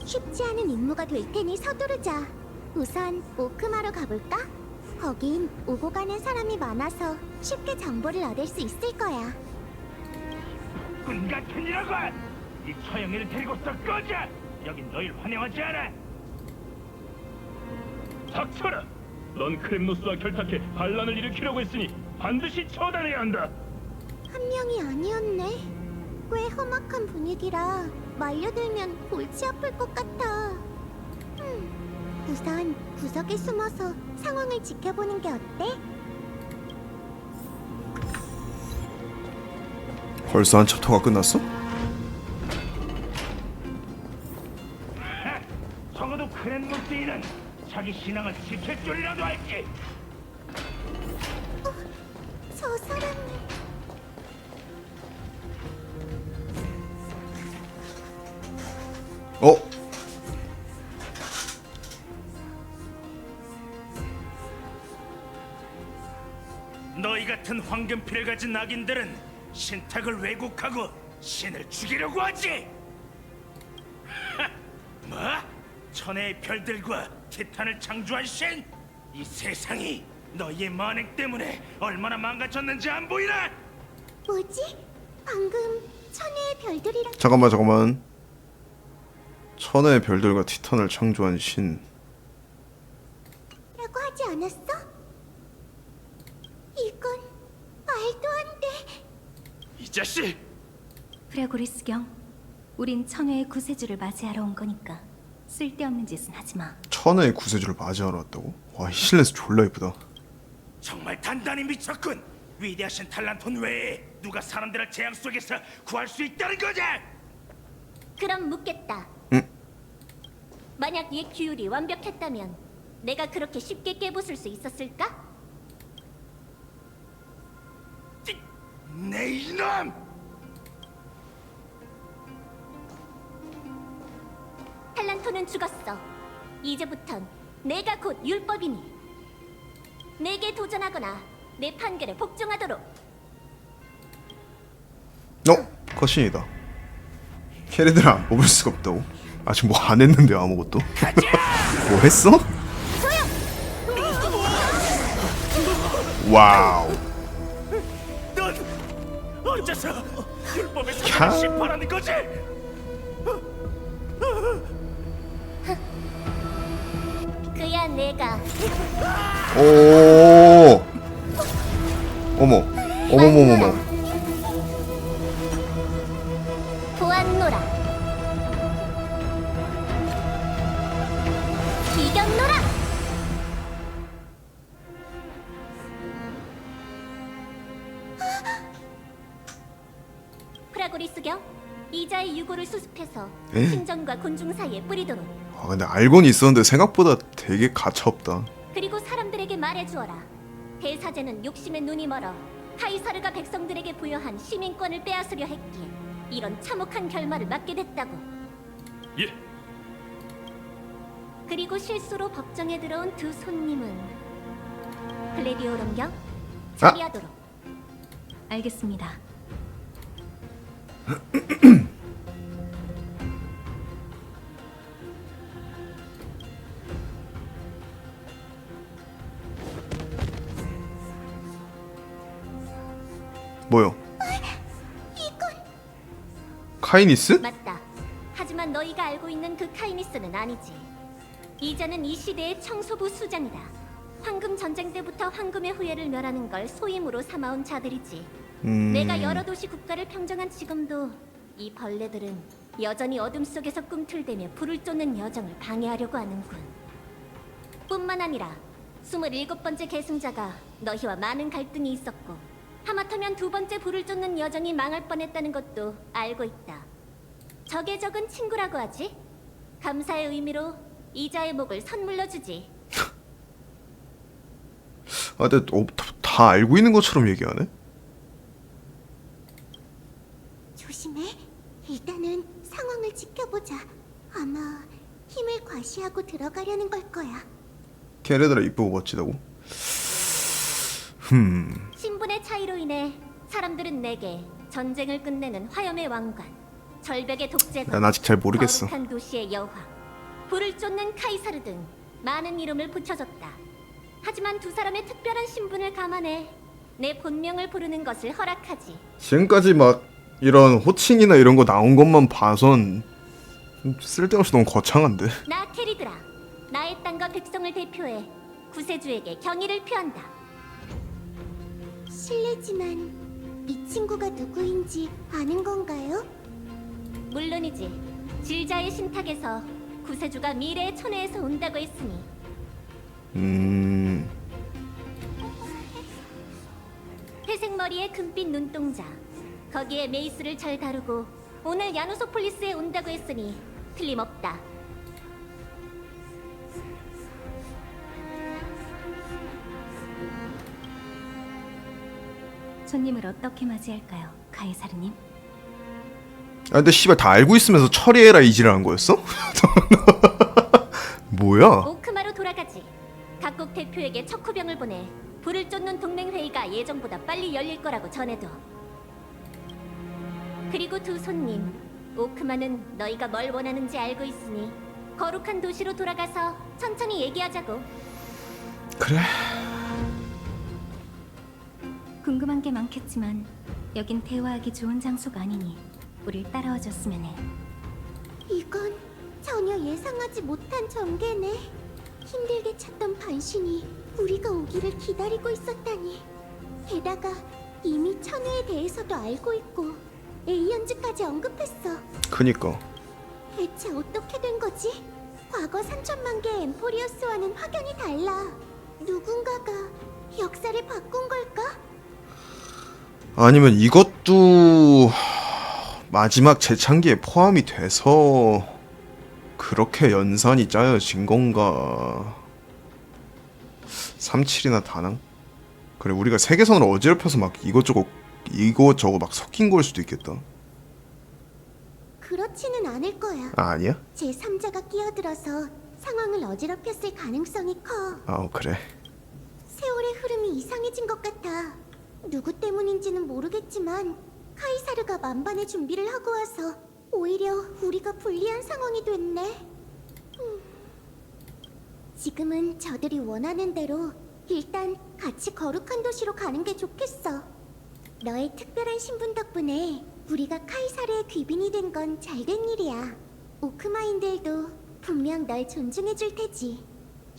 쉽지 않은 임무가 될 테니 서두르자. 우선 오크마로 가볼까? 거긴 오고 가는 사람이 많아서 쉽게 정보를 얻을 수 있을 거야. 꾼 같은 이라고! 이 처형이를 데리고 썩 꺼져! 여긴 너희를 환영하지 않아! 닥쳐라! 넌 크렘노스와 결탁해 반란을 일으키려고 했으니 반드시 처단해야 한다! 한 명이 아니었네. 꽤 험악한 분위기라 말려들면 골치 아플 것 같아. 우선 구석에 숨어서 상황을 지켜보는 게 어때? 벌써 한 챕터가 끝났어? 적어도 크렘노스인은 자기 신앙을 지킬 줄이라도 알지! 저 사람이... 어? 너희 같은 황금피를 가진 낙인들은 신탁을 왜곡하고 신을 죽이려고 하지! 뭐? 천혜의 별들과 티탄을 창조한 신? 이 세상이 너희의 만행 때문에 얼마나 망가졌는지 안 보이나? 뭐지? 방금 천혜의 별들이랑... 잠깐만. 천혜의 별들과 티탄을 창조한 신. 라고 하지 않았어? 이건 말도 안 돼. 이 자식! 프레고리스경, 우린 천회의 구세주를 맞이하러 온 거니까 쓸데없는 짓은 하지 마. 천혜의 구세주를 맞이하러 왔다고? 와, 이 실내에서 졸라 이쁘다. 정말 단단히 미쳤군! 위대하신 탈란톤 외에 누가 사람들을 재앙 속에서 구할 수 있다는 거냐? 그럼 묻겠다. 응? 만약 이 규율이 완벽했다면 내가 그렇게 쉽게 깨부술 수 있었을까? 내 이놈! 탈란토는 죽었어. 이제부턴 내가 곧 율법이니 내게 도전하거나 내 판결에 복종하도록. 컷신이다. 캐리들을 안 뽑을 수가 없다고? 아직 뭐 안 했는데 아무것도? 뭐 했어? 와우. 넌 어째서 율법의 캬. 사람을 심판하는 거지? 그야 내가 오. 어머머머머. 보았노라. 이겼노라. 프라고리스경, 이자의 유골을 수습해서 에? 신전과 군중 사이에 뿌리도록. 아, 근데 알고는 있었는데 생각보다 되게 가차없다. 그리고 사람들에게 말해주어라. 대사제는 욕심에 눈이 멀어 카이사르가 백성들에게 부여한 시민권을 빼앗으려 했기에 이런 참혹한 결말을 맞게 됐다고. 예. 그리고 실수로 법정에 들어온 두 손님은 글래디오럼경 처리하도록. 알겠습니다. 뭐요? 카이니스? 맞다. 하지만 너희가 알고 있는 그 카이니스는 아니지. 이자는 이 시대의 청소부 수장이다. 황금 전쟁 때부터 황금의 후예를 멸하는 걸 소임으로 삼아온 자들이지. 내가 여러 도시 국가를 평정한 지금도 이 벌레들은 여전히 어둠 속에서 꿈틀대며 불을 쫓는 여정을 방해하려고 하는군. 뿐만 아니라 27번째 계승자가 너희와 많은 갈등이 있었고 하마터면 2번째 불을 쫓는 여정이 망할 뻔했다는 것도 알고 있다. 적의 적은 친구라고 하지? 감사의 의미로 이자의 목을 선물로 주지. 아, 근데 다 알고 있는 것처럼 얘기하네? 조심해. 일단은 상황을 지켜보자. 아마 힘을 과시하고 들어가려는 걸 거야. 걔네들아 이쁘고 멋지다고? 신분의 차이로 인해 사람들은 내게 전쟁을 끝내는 화염의 왕관, 절벽의 독재관, 난 아직 잘 모르겠어. 거룩한 도시의 여왕, 불을 쫓는 카이사르 등 많은 이름을 붙여줬다. 하지만 두 사람의 특별한 신분을 감안해 내 본명을 부르는 것을 허락하지. 지금까지 막 이런 호칭이나 이런 거 나온 것만 봐선 쓸데없이 너무 거창한데. 나 캐리드라, 나의 땅과 백성을 대표해 구세주에게 경의를 표한다. 실례지만 이 친구가 누구인지 아는 건가요? 물론이지. 질자의 신탁에서 구세주가 미래의 천혜에서 온다고 했으니. 회색 머리에 금빛 눈동자, 거기에 메이스를 잘 다루고 오늘 야누소폴리스에 온다고 했으니 틀림없다. 손님을 어떻게 맞이할까요, 카이사르님? 아 근데 씨발 다 알고 있으면서 처리해라 이지라는 거였어? 뭐야? 오크마로 돌아가지. 각국 대표에게 척후병을 보내 불을 쫓는 동맹 회의가 예정보다 빨리 열릴 거라고 전해둬. 그리고 두 손님, 오크마는 너희가 뭘 원하는지 알고 있으니 거룩한 도시로 돌아가서 천천히 얘기하자고. 그래. 궁금한 게 많겠지만 여긴 대화하기 좋은 장소가 아니니 우릴 따라와 줬으면 해. 이건 전혀 예상하지 못한 전개네. 힘들게 찾던 반신이 우리가 오기를 기다리고 있었다니. 게다가 이미 천우에 대해서도 알고 있고 에이언즈까지 언급했어. 그니까. 대체 어떻게 된 거지? 과거 3천만 개의 엠포리어스와는 확연히 달라. 누군가가 역사를 바꾼 걸까? 아니면 이것도 마지막 재창기에 포함이 돼서 그렇게 연산이 짜여진 건가. 37이나 다낭? 그래 우리가 세계선을 어지럽혀서 막 이것저것 막 섞인 걸 수도 있겠다. 그렇지는 않을 거야. 아 아니야? 제3자가 끼어들어서 상황을 어지럽혔을 가능성이 커. 아 그래. 세월의 흐름이 이상해진 것 같아. 누구 때문인지는 모르겠지만 카이사르가 만반의 준비를 하고 와서 오히려 우리가 불리한 상황이 됐네. 지금은 저들이 원하는 대로 일단 같이 거룩한 도시로 가는 게 좋겠어. 너의 특별한 신분 덕분에 우리가 카이사르의 귀빈이 된 건 잘된 일이야. 오크마인들도 분명 널 존중해 줄 테지.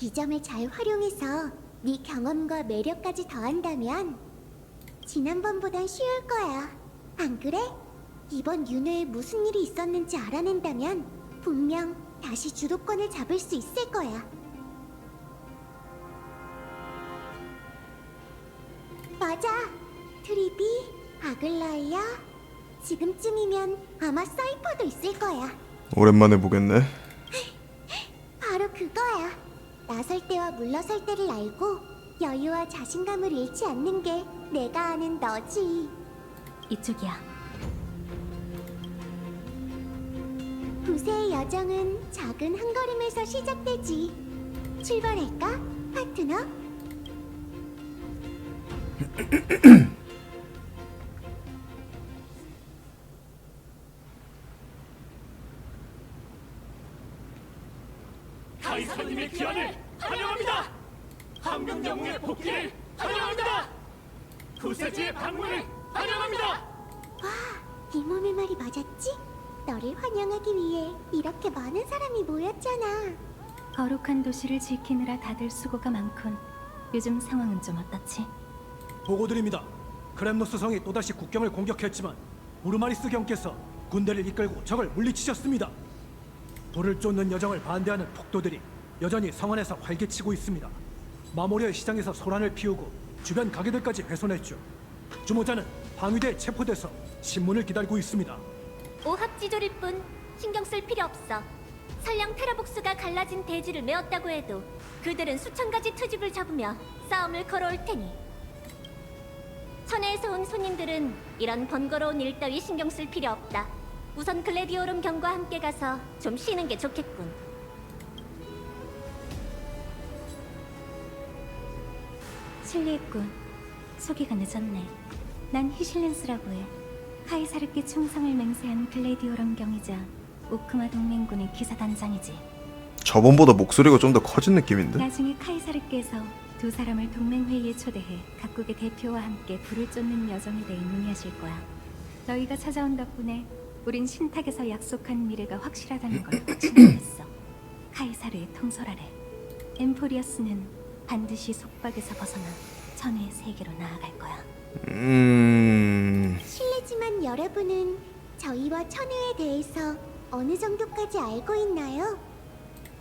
이 점을 잘 활용해서 네 경험과 매력까지 더한다면 지난번보단 쉬울 거야. 안 그래? 이번 윤회에 무슨 일이 있었는지 알아낸다면 분명 다시 주도권을 잡을 수 있을 거야. 맞아. 트리비, 아글라이아, 지금쯤이면 아마 사이퍼도 있을 거야. 오랜만에 보겠네. 바로 그거야. 나설 때와 물러설 때를 알고 여유와 자신감을 잃지 않는 게 내가 아는 너지. 이쪽이야. 구세의 여정은 작은 한 걸음에서 시작되지. 출발할까, 파트너? 카이사님의 귀환을 환영합니다. 황금 영웅의 복귀를 환영합니다. 구세주의 방문을 환영합니다. 와, 이 몸의 말이 맞았지? 너를 환영하기 위해 이렇게 많은 사람이 모였잖아. 거룩한 도시를 지키느라 다들 수고가 많군. 요즘 상황은 좀 어떻지? 보고드립니다. 크렘노스 성이 또다시 국경을 공격했지만 우르마리스 경께서 군대를 이끌고 적을 물리치셨습니다. 불을 쫓는 여정을 반대하는 폭도들이 여전히 성 안에서 활개치고 있습니다. 마모리아 시장에서 소란을 피우고 주변 가게들까지 훼손했죠. 주모자는 방위대에 체포돼서 신문을 기다리고 있습니다. 오합지졸일 뿐 신경 쓸 필요 없어. 설령 테라복스가 갈라진 대지를 메웠다고 해도 그들은 수천 가지 트집을 잡으며 싸움을 걸어올 테니. 천혜에서 온 손님들은 이런 번거로운 일 따위 신경 쓸 필요 없다. 우선 글래디오름 경과 함께 가서 좀 쉬는 게 좋겠군. 실례했군. 소개가 늦었네. 난 히실렌스라고 해. 카이사르께 충성을 맹세한 글래디오럼 경이자 오크마 동맹군의 기사단장이지. 저번보다 목소리가 좀 더 커진 느낌인데? 나중에 카이사르께서 두 사람을 동맹회의에 초대해 각국의 대표와 함께 불을 쫓는 여정에 대해 논의하실 거야. 너희가 찾아온 덕분에 우린 신탁에서 약속한 미래가 확실하다는 걸 확신하겠어. 카이사르의 통솔 아래 엠포리어스는 반드시 속박에서 벗어나 천혜의 세계로 나아갈 거야. 실례지만 여러분은 저희와 천혜에 대해서 어느 정도까지 알고 있나요?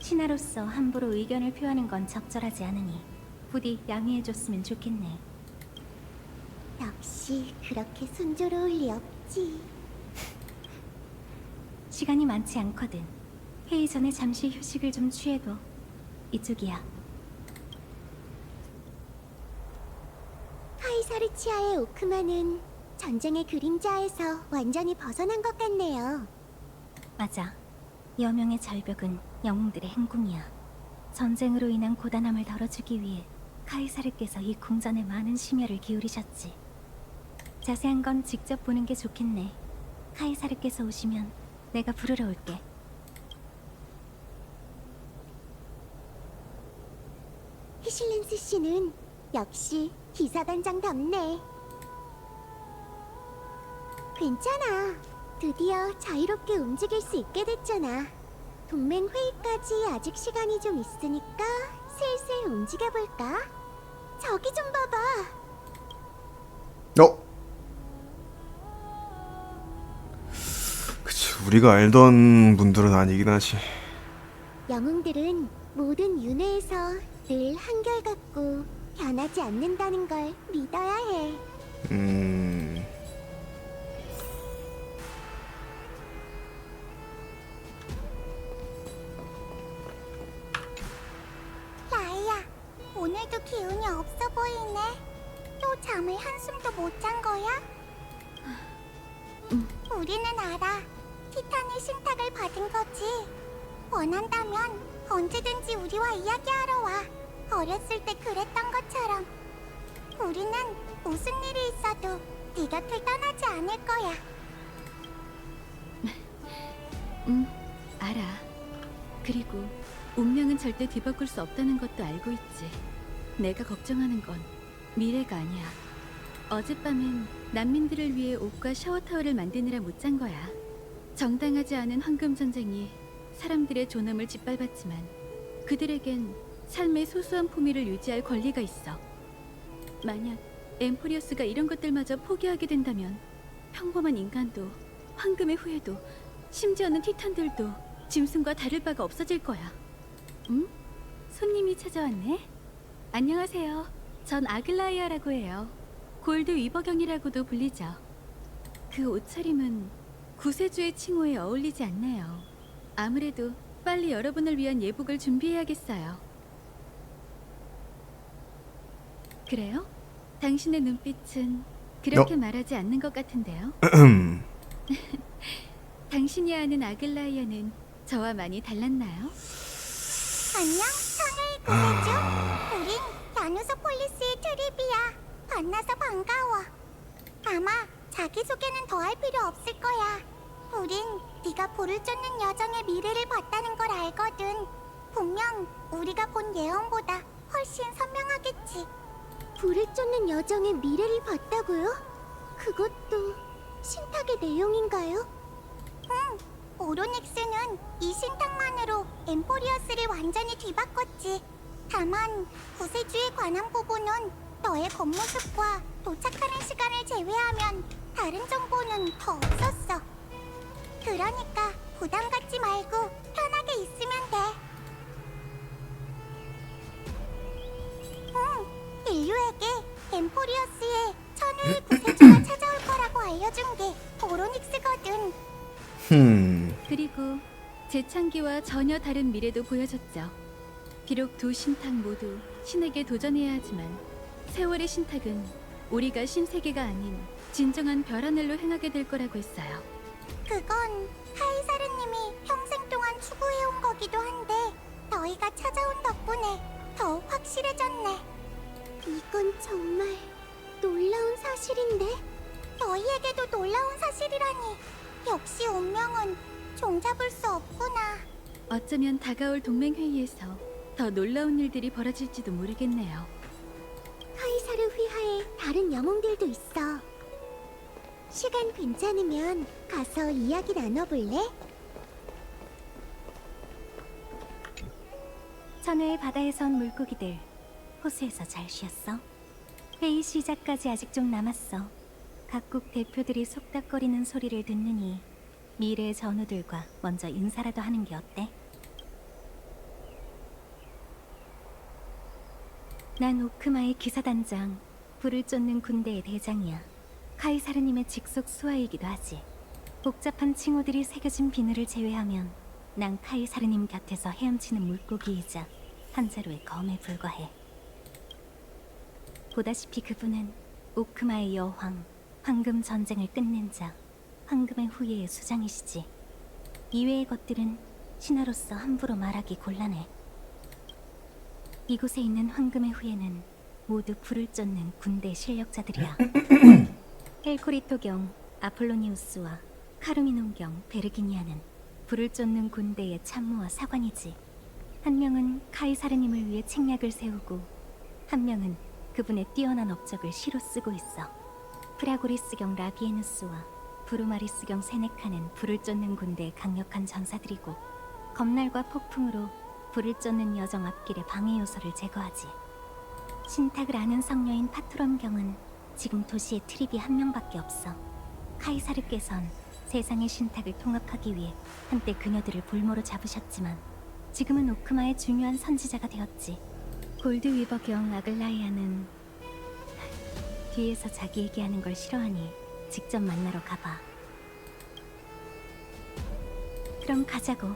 신하로서 함부로 의견을 표하는 건 적절하지 않으니 부디 양해해줬으면 좋겠네. 역시 그렇게 순조로울 리 없지. 시간이 많지 않거든. 회의 전에 잠시 휴식을 좀 취해도. 이쪽이야. 카이사르치아의 오크마는 전쟁의 그림자에서 완전히 벗어난 것 같네요. 맞아. 여명의 절벽은 영웅들의 행궁이야. 전쟁으로 인한 고단함을 덜어주기 위해 카이사르께서 이 궁전에 많은 심혈을 기울이셨지. 자세한 건 직접 보는 게 좋겠네. 카이사르께서 오시면 내가 부르러 올게. 히실렌스 씨는 역시 기사단장답네. 괜찮아. 드디어 자유롭게 움직일 수 있게 됐잖아. 동맹 회의까지 아직 시간이 좀 있으니까 슬슬 움직여볼까? 저기 좀 봐봐. 그치, 우리가 알던 분들은 아니긴 하지. 영웅들은 모든 윤회에서 늘 한결같고 변하지 않는다는 걸 믿어야 해. 라이야, 오늘도 기운이 없어 보이네. 또 잠을 한숨도 못 잔 거야? 우리는 알아. 티탄의 신탁을 받은 거지. 원한다면 언제든지 우리와 이야기하러 와. 어렸을 때 그랬던 것처럼. 우리는 무슨 일이 있어도 네 곁을 떠나지 않을 거야. 알아. 그리고 운명은 절대 뒤바꿀 수 없다는 것도 알고 있지. 내가 걱정하는 건 미래가 아니야. 어젯밤엔 난민들을 위해 옷과 샤워타월을 만드느라 못 잔 거야. 정당하지 않은 황금 전쟁이 사람들의 존엄을 짓밟았지만 그들에겐 삶의 소소한 품위를 유지할 권리가 있어. 만약 엠포리어스가 이런 것들마저 포기하게 된다면 평범한 인간도, 황금의 후예도, 심지어는 티탄들도 짐승과 다를 바가 없어질 거야. 응? 손님이 찾아왔네? 안녕하세요. 전 아글라이아라고 해요. 골드 위버경이라고도 불리죠. 그 옷차림은 구세주의 칭호에 어울리지 않네요. 아무래도 빨리 여러분을 위한 예복을 준비해야겠어요. 그래요? 당신의 눈빛은 그렇게 말하지 않는 것 같은데요. 당신이 아는 아글라이아는 저와 많이 달랐나요? 안녕, 천혜의 구세주. 우린 야누소폴리스의 트리비야. 만나서 반가워. 아마 자기소개는 더 할 필요 없을 거야. 우린 네가 불을 쫓는 여정의 미래를 봤다는 걸 알거든. 분명 우리가 본 예언보다 훨씬 선명하겠지. 불을 쫓는 여정의 미래를 봤다고요? 그것도 신탁의 내용인가요? 응. 오로닉스는 이 신탁만으로 엠포리어스를 완전히 뒤바꿨지. 다만 구세주에 관한 부분은 너의 겉모습과 도착하는 시간을 제외하면 다른 정보는 더 없었어. 그러니까 부담 갖지 말고 편하게 있으면 돼. 인류에게 엠포리어스의 천우의 구세주가 찾아올 거라고 알려준 게 보로닉스거든. 그리고 재창기와 전혀 다른 미래도 보여줬죠. 비록 두 신탁 모두 신에게 도전해야 하지만 세월의 신탁은 우리가 신세계가 아닌 진정한 별 하늘로 행하게 될 거라고 했어요. 그건 카이사르님이 평생 동안 추구해온 거기도 한데 너희가 찾아온 덕분에 더욱 확실해졌네. 이건 정말 놀라운 사실인데? 너희에게도 놀라운 사실이라니. 역시 운명은 종잡을 수 없구나. 어쩌면 다가올 동맹회의에서 더 놀라운 일들이 벌어질지도 모르겠네요. 카이사르 휘하에 다른 영웅들도 있어. 시간 괜찮으면 가서 이야기 나눠볼래? 천우의 바다에서 온 물고기들, 호수에서 잘 쉬었어? 회의 시작까지 아직 좀 남았어. 각국 대표들이 속닥거리는 소리를 듣느니 미래의 전우들과 먼저 인사라도 하는 게 어때? 난 오크마의 기사단장, 불을 쫓는 군대의 대장이야. 카이사르님의 직속 수하이기도 하지. 복잡한 칭호들이 새겨진 비늘을 제외하면 난 카이사르님 곁에서 헤엄치는 물고기이자 한자로의 검에 불과해. 보다시피 그분은 오크마의 여왕, 황금 전쟁을 끝낸 자, 황금의 후예의 수장이시지. 이외의 것들은 신하로서 함부로 말하기 곤란해. 이곳에 있는 황금의 후예는 모두 불을 쫓는 군대 실력자들이야. 헬코리토경 아폴로니우스와 카르미논경 베르기니아는 불을 쫓는 군대의 참모와 사관이지. 한 명은 카이사르님을 위해 책략을 세우고 한 명은 그분의 뛰어난 업적을 시로 쓰고 있어. 프라고리스경 라비에누스와 브루마리스경 세네카는 불을 쫓는 군대의 강력한 전사들이고 검날과 폭풍으로 불을 쫓는 여정 앞길의 방해 요소를 제거하지. 신탁을 아는 성녀인 파트론경은 지금 도시에 트립이 한 명밖에 없어. 카이사르께선 세상의 신탁을 통합하기 위해 한때 그녀들을 볼모로 잡으셨지만 지금은 오크마의 중요한 선지자가 되었지. 골드 위버경 아글라이아는 뒤에서 자기 얘기하는 걸 싫어하니 직접 만나러 가봐. 그럼 가자고.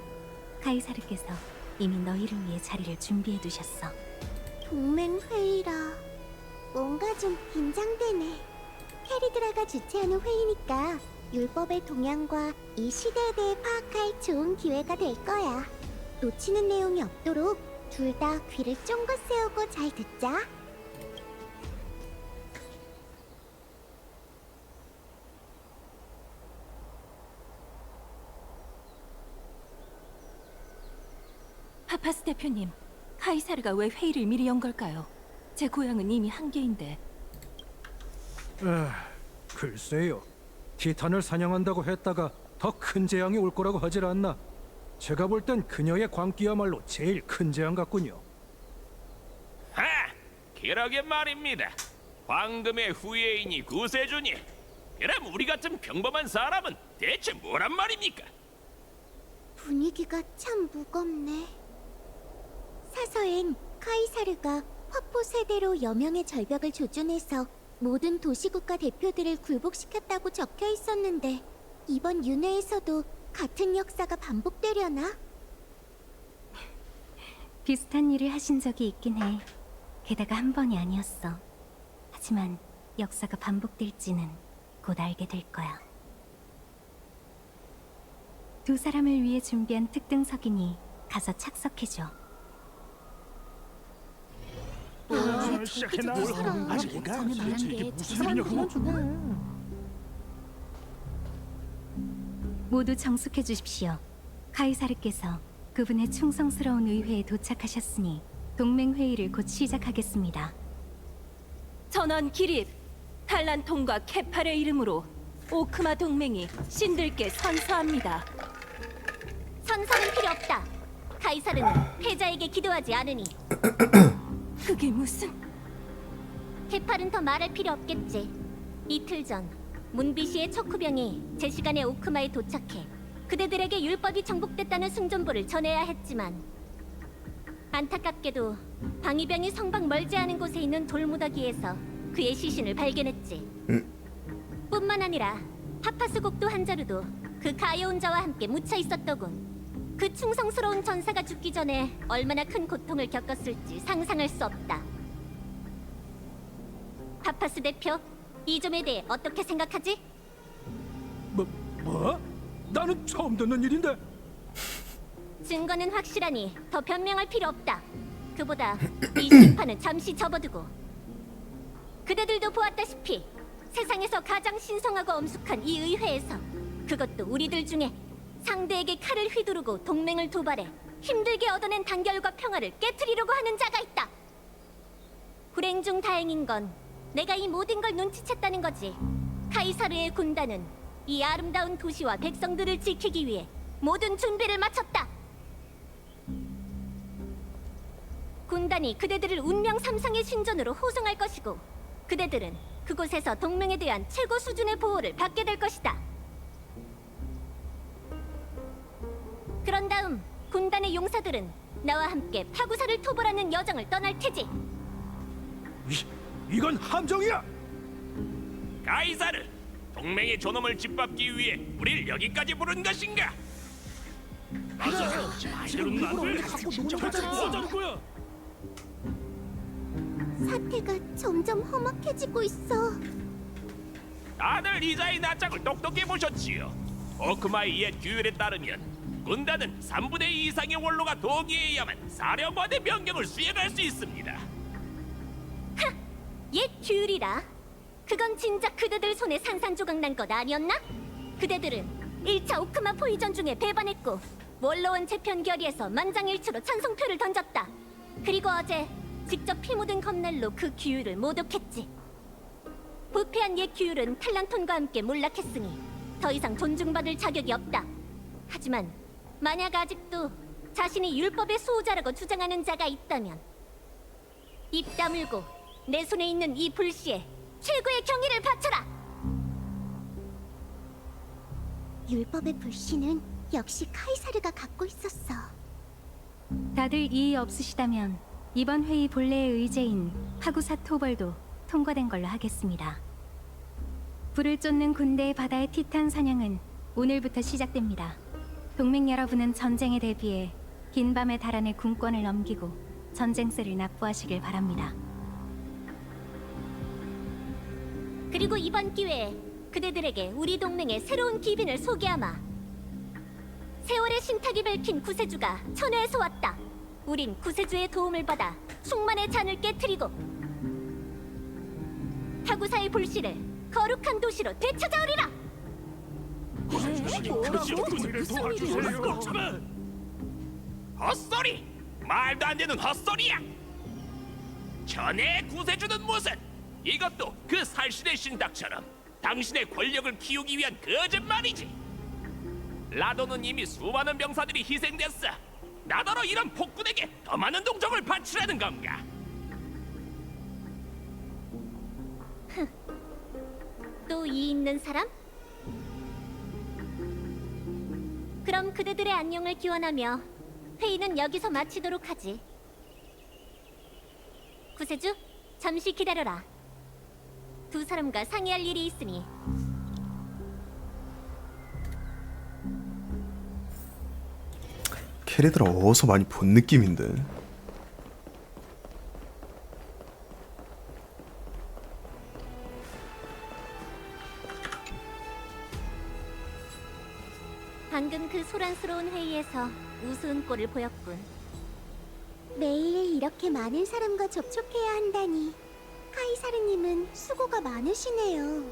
카이사르께서 이미 너희를 위해 자리를 준비해 두셨어. 동맹 회의라 뭔가 좀 긴장되네. 캐리드라가 주최하는 회의니까 율법의 동향과 이 시대에 대해 파악할 좋은 기회가 될 거야. 놓치는 내용이 없도록 둘 다 귀를 쫑긋 세우고 잘 듣자. 파파스 대표님, 카이사르가 왜 회의를 미리 연 걸까요? 제 고향은 이미 한계인데. 글쎄요. 티탄을 사냥한다고 했다가 더 큰 재앙이 올 거라고 하질 않나. 제가 볼 땐 그녀의 광기야말로 제일 큰 재앙 같군요. 하! 그러게 말입니다. 황금의 후예이니 구세주니. 그럼 우리 같은 평범한 사람은 대체 뭐란 말입니까? 분위기가 참 무겁네. 사서엔 카이사르가 화포 세대로 여명의 절벽을 조준해서 모든 도시국가 대표들을 굴복시켰다고 적혀 있었는데 이번 윤회에서도 같은 역사가 반복되려나? 비슷한 일을 하신 적이 있긴 해. 게다가 한 번이 아니었어. 하지만 역사가 반복될지는 곧 알게 될 거야. 두 사람을 위해 준비한 특등석이니 가서 착석해줘. 시작했나? 아직인가? 이게 무슨 일이냐고? 모두 정숙해 주십시오. 카이사르께서 그분의 충성스러운 의회에 도착하셨으니 동맹회의를 곧 시작하겠습니다. 전원 기립! 탈란통과 케팔의 이름으로 오크마 동맹이 신들께 선서합니다. 선서는 필요 없다. 카이사르는 패자에게 기도하지 않으니. 그게 무슨... 케팔은 더 말할 필요 없겠지. 이틀 전 문비시의 척후병이 제 시간에 오크마에 도착해 그대들에게 율법이 정복됐다는 승전보를 전해야 했지만 안타깝게도 방위병이 성방 멀지 않은 곳에 있는 돌무더기에서 그의 시신을 발견했지. 뿐만 아니라 파파스곡도 한자루도 그 가여운 자와 함께 묻혀 있었더군. 그 충성스러운 전사가 죽기 전에 얼마나 큰 고통을 겪었을지 상상할 수 없다. 파파스 대표, 이 점에 대해 어떻게 생각하지? 뭐? 나는 처음 듣는 일인데. 증거는 확실하니 더 변명할 필요 없다. 그보다 이 심판은 잠시 접어두고 그대들도 보았다시피 세상에서 가장 신성하고 엄숙한 이 의회에서 그것도 우리들 중에 상대에게 칼을 휘두르고 동맹을 도발해 힘들게 얻어낸 단결과 평화를 깨트리려고 하는 자가 있다. 불행 중 다행인 건 내가 이 모든 걸 눈치챘다는 거지. 카이사르의 군단은 이 아름다운 도시와 백성들을 지키기 위해 모든 준비를 마쳤다. 군단이 그대들을 운명 삼성의 신전으로 호송할 것이고 그대들은 그곳에서 동맹에 대한 최고 수준의 보호를 받게 될 것이다. 그런 다음 군단의 용사들은 나와 함께 파구사를 토벌하는 여정을 떠날 테지. 이건 함정이야. 가이사르, 동맹의 존엄을 짓밟기 위해 우릴 여기까지 부른 것인가? 지금 누구를 갖고 노는 거야? 사태가 점점 험악해지고 있어. 다들 이자의 낯짝을 똑똑히 보셨지요. 오크마의 옛 규율에 따르면 군단은 3분의 2 이상의 원로가 동의해야만 사령관의 명령을 수행할 수 있습니다. 옛 규율이라. 그건 진작 그대들 손에 산산조각 난 것 아니었나? 그대들은 1차 오크마 포위전 중에 배반했고 원로원 재편 결의에서 만장일치로 찬성표를 던졌다. 그리고 어제 직접 피 묻은 검날로 그 규율을 모독했지. 부패한 옛 규율은 탈란톤과 함께 몰락했으니 더 이상 존중받을 자격이 없다. 하지만 만약 아직도 자신이 율법의 수호자라고 주장하는 자가 있다면 입 다물고 내 손에 있는 이 불씨에 최고의 경의를 바쳐라. 율법의 불씨는 역시 카이사르가 갖고 있었어. 다들 이의 없으시다면 이번 회의 본래의 의제인 파구사 토벌도 통과된 걸로 하겠습니다. 불을 쫓는 군대의 바다의 티탄 사냥은 오늘부터 시작됩니다. 동맹 여러분은 전쟁에 대비해 긴 밤에 달아내 군권을 넘기고 전쟁세를 납부하시길 바랍니다. 그리고 이번 기회에 그대들에게 우리 동맹의 새로운 기빈을 소개하마. 세월의 신탁이 밝힌 구세주가 천회에서 왔다. 우린 구세주의 도움을 받아 충만의 잔을 깨트리고 파구사의 불씨를 거룩한 도시로 되찾아오리라. 헛소리! 말도 안 되는 헛소리야! 전에 구세주는 무슨? 이것도 그 살신의 신탁처럼 당신의 권력을 키우기 위한 거짓말이지. 라도는 이미 수많은 병사들이 희생됐어. 나더러 이런 폭군에게 더 많은 동정을 바치라는 건가? 또 이 있는 사람? 그럼 그대들의 안녕을 기원하며 회의는 여기서 마치도록 하지. 구세주, 잠시 기다려라. 두 사람과 상의할 일이 있으니. 캐리들 어디서 많이 본 느낌인데. 방금 그 소란스러운 회의에서 우스운 꼴을 보였군. 매일 이렇게 많은 사람과 접촉해야 한다니 카이사르님은 수고가 많으시네요.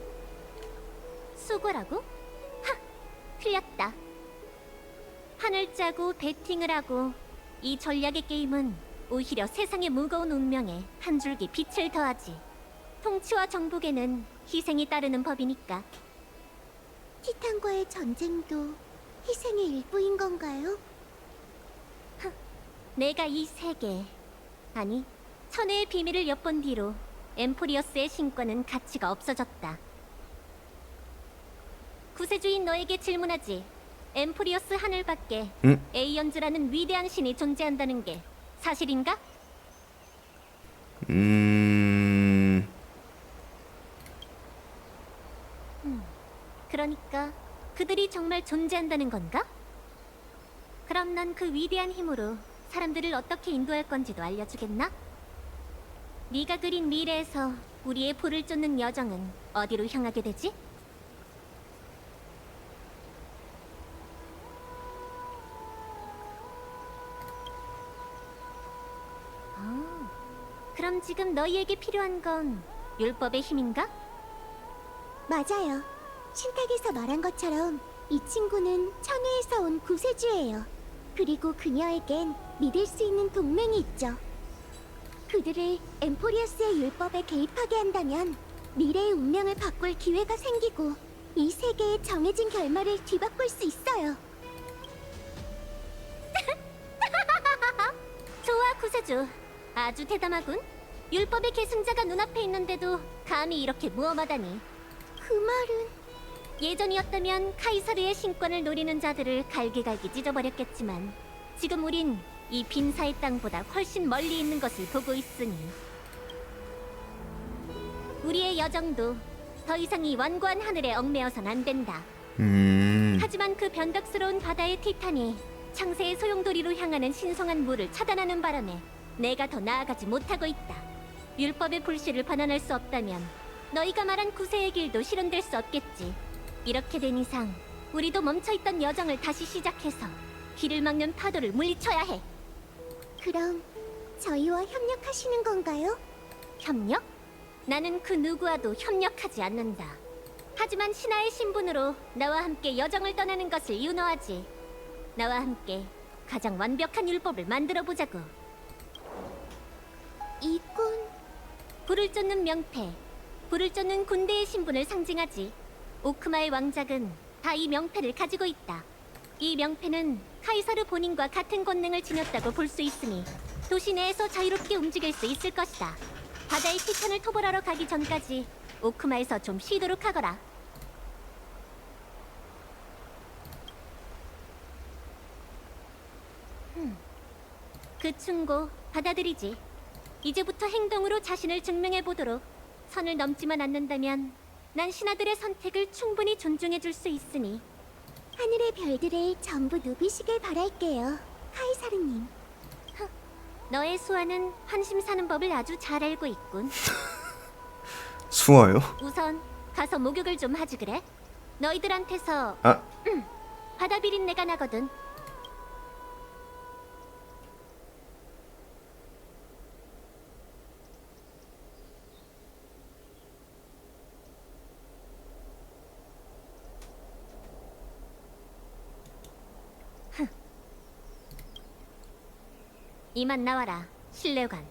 수고라고? 하! 틀렸다. 판을 짜고 배팅을 하고 이 전략의 게임은 오히려 세상의 무거운 운명에 한 줄기 빛을 더하지. 통치와 정복에는 희생이 따르는 법이니까. 티탄과의 전쟁도 희생의 일부인 건가요? 내가 이 세계, 아니 천혜의 비밀을 엿본 뒤로 엠포리어스의 신권은 가치가 없어졌다. 구세주인 너에게 질문하지. 엠포리어스 하늘 밖에 에이언즈라는 위대한 신이 존재한다는 게 사실인가? 그러니까 그들이 정말 존재한다는 건가? 그럼 넌 그 위대한 힘으로 사람들을 어떻게 인도할 건지도 알려주겠나? 네가 그린 미래에서 우리의 불을 쫓는 여정은 어디로 향하게 되지? 그럼 지금 너희에게 필요한 건 율법의 힘인가? 맞아요. 신탁에서 말한 것처럼 이 친구는 천회에서 온 구세주예요. 그리고 그녀에겐 믿을 수 있는 동맹이 있죠. 그들을 엠포리어스의 율법에 개입하게 한다면 미래의 운명을 바꿀 기회가 생기고 이 세계의 정해진 결말을 뒤바꿀 수 있어요. 좋아, 구세주. 아주 대담하군. 율법의 계승자가 눈앞에 있는데도 감히 이렇게 무엄하다니. 그 말은... 예전이었다면 카이사르의 신권을 노리는 자들을 갈기갈기 찢어버렸겠지만 지금 우린 이 빈사의 땅보다 훨씬 멀리 있는 것을 보고 있으니 우리의 여정도 더 이상 이 완고한 하늘에 얽매여선 안 된다. 하지만 그 변덕스러운 바다의 티탄이 창세의 소용돌이로 향하는 신성한 물을 차단하는 바람에 내가 더 나아가지 못하고 있다. 율법의 불씨를 반환할 수 없다면 너희가 말한 구세의 길도 실현될 수 없겠지. 이렇게 된 이상 우리도 멈춰있던 여정을 다시 시작해서 길을 막는 파도를 물리쳐야 해. 그럼 저희와 협력하시는 건가요? 협력? 나는 그 누구와도 협력하지 않는다. 하지만 신하의 신분으로 나와 함께 여정을 떠나는 것을 윤호하지. 나와 함께 가장 완벽한 율법을 만들어 보자고. 이건... 불을 쫓는 명패, 불을 쫓는 군대의 신분을 상징하지. 오크마의 왕작은 다 이 명패를 가지고 있다. 이 명패는 카이사르 본인과 같은 권능을 지녔다고 볼 수 있으니 도시 내에서 자유롭게 움직일 수 있을 것이다. 바다의 티탄을 토벌하러 가기 전까지 오크마에서 좀 쉬도록 하거라. 그 충고 받아들이지. 이제부터 행동으로 자신을 증명해보도록. 선을 넘지만 않는다면 난 신하들의 선택을 충분히 존중해줄 수 있으니 하늘의 별들을 전부 누비시길 바랄게요, 카이사르님. 너의 수아는 환심 사는 법을 아주 잘 알고 있군. 수아요? 우선 가서 목욕을 좀 하지 그래? 너희들한테서 바다 비린내가 나거든. 이만 나와라, 신뢰관.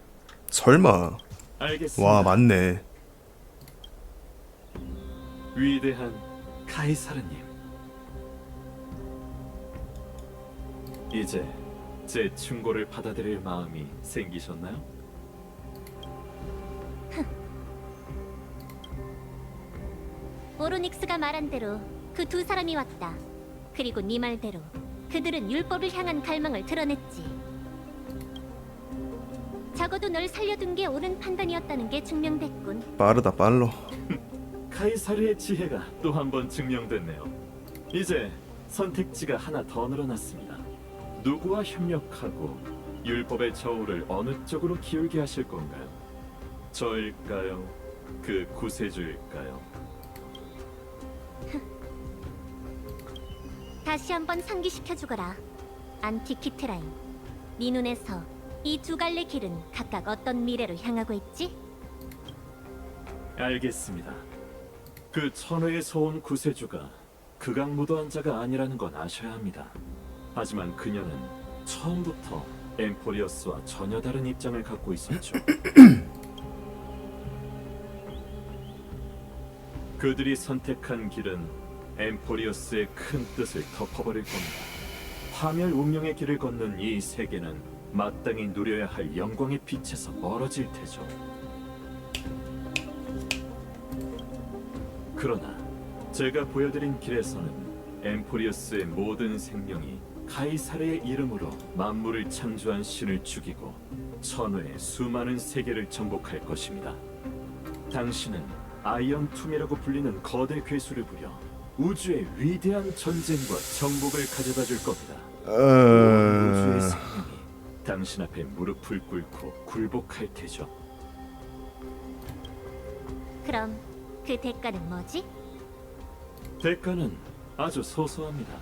설마. 알겠습니다. 와, 맞네. 위대한 카이사르님, 이제 제 충고를 받아들일 마음이 생기셨나요? 오로닉스가 말한 대로 그 두 사람이 왔다. 그리고 네 말대로 그들은 율법을 향한 갈망을 드러냈지. 적어도 널 살려둔 게 옳은 판단이었다는 게 증명됐군. 빠르다, 빨로. 카이사르의 지혜가 또 한 번 증명됐네요. 이제 선택지가 하나 더 늘어났습니다. 누구와 협력하고 율법의 저울을 어느 쪽으로 기울게 하실 건가요? 저일까요? 그 구세주일까요? 다시 한번 상기시켜주거라, 안티키트라인. 네 눈에서 이 두 갈래 길은 각각 어떤 미래로 향하고 있지? 알겠습니다. 그 천회에서 온 구세주가 극악무도한 자가 아니라는 건 아셔야 합니다. 하지만 그녀는 처음부터 엠포리어스와 전혀 다른 입장을 갖고 있었죠. 그들이 선택한 길은 엠포리어스의 큰 뜻을 덮어버릴 겁니다. 파멸 운명의 길을 걷는 이 세계는 마땅히 누려야 할 영광의 빛에서 멀어질 테죠. 그러나 제가 보여드린 길에서는 엠포리어스의 모든 생명이 카이사르의 이름으로 만물을 창조한 신을 죽이고 천회의 수많은 세계를 정복할 것입니다. 당신은 아이언 툼이라고 불리는 거대 괴수를 부려 우주의 위대한 전쟁과 정복을 가져다 줄 겁니다. 우주의 생명이 당신 앞에 무릎을 꿇고 굴복할 테죠. 그럼 그 대가는 뭐지? 대가는 아주 소소합니다.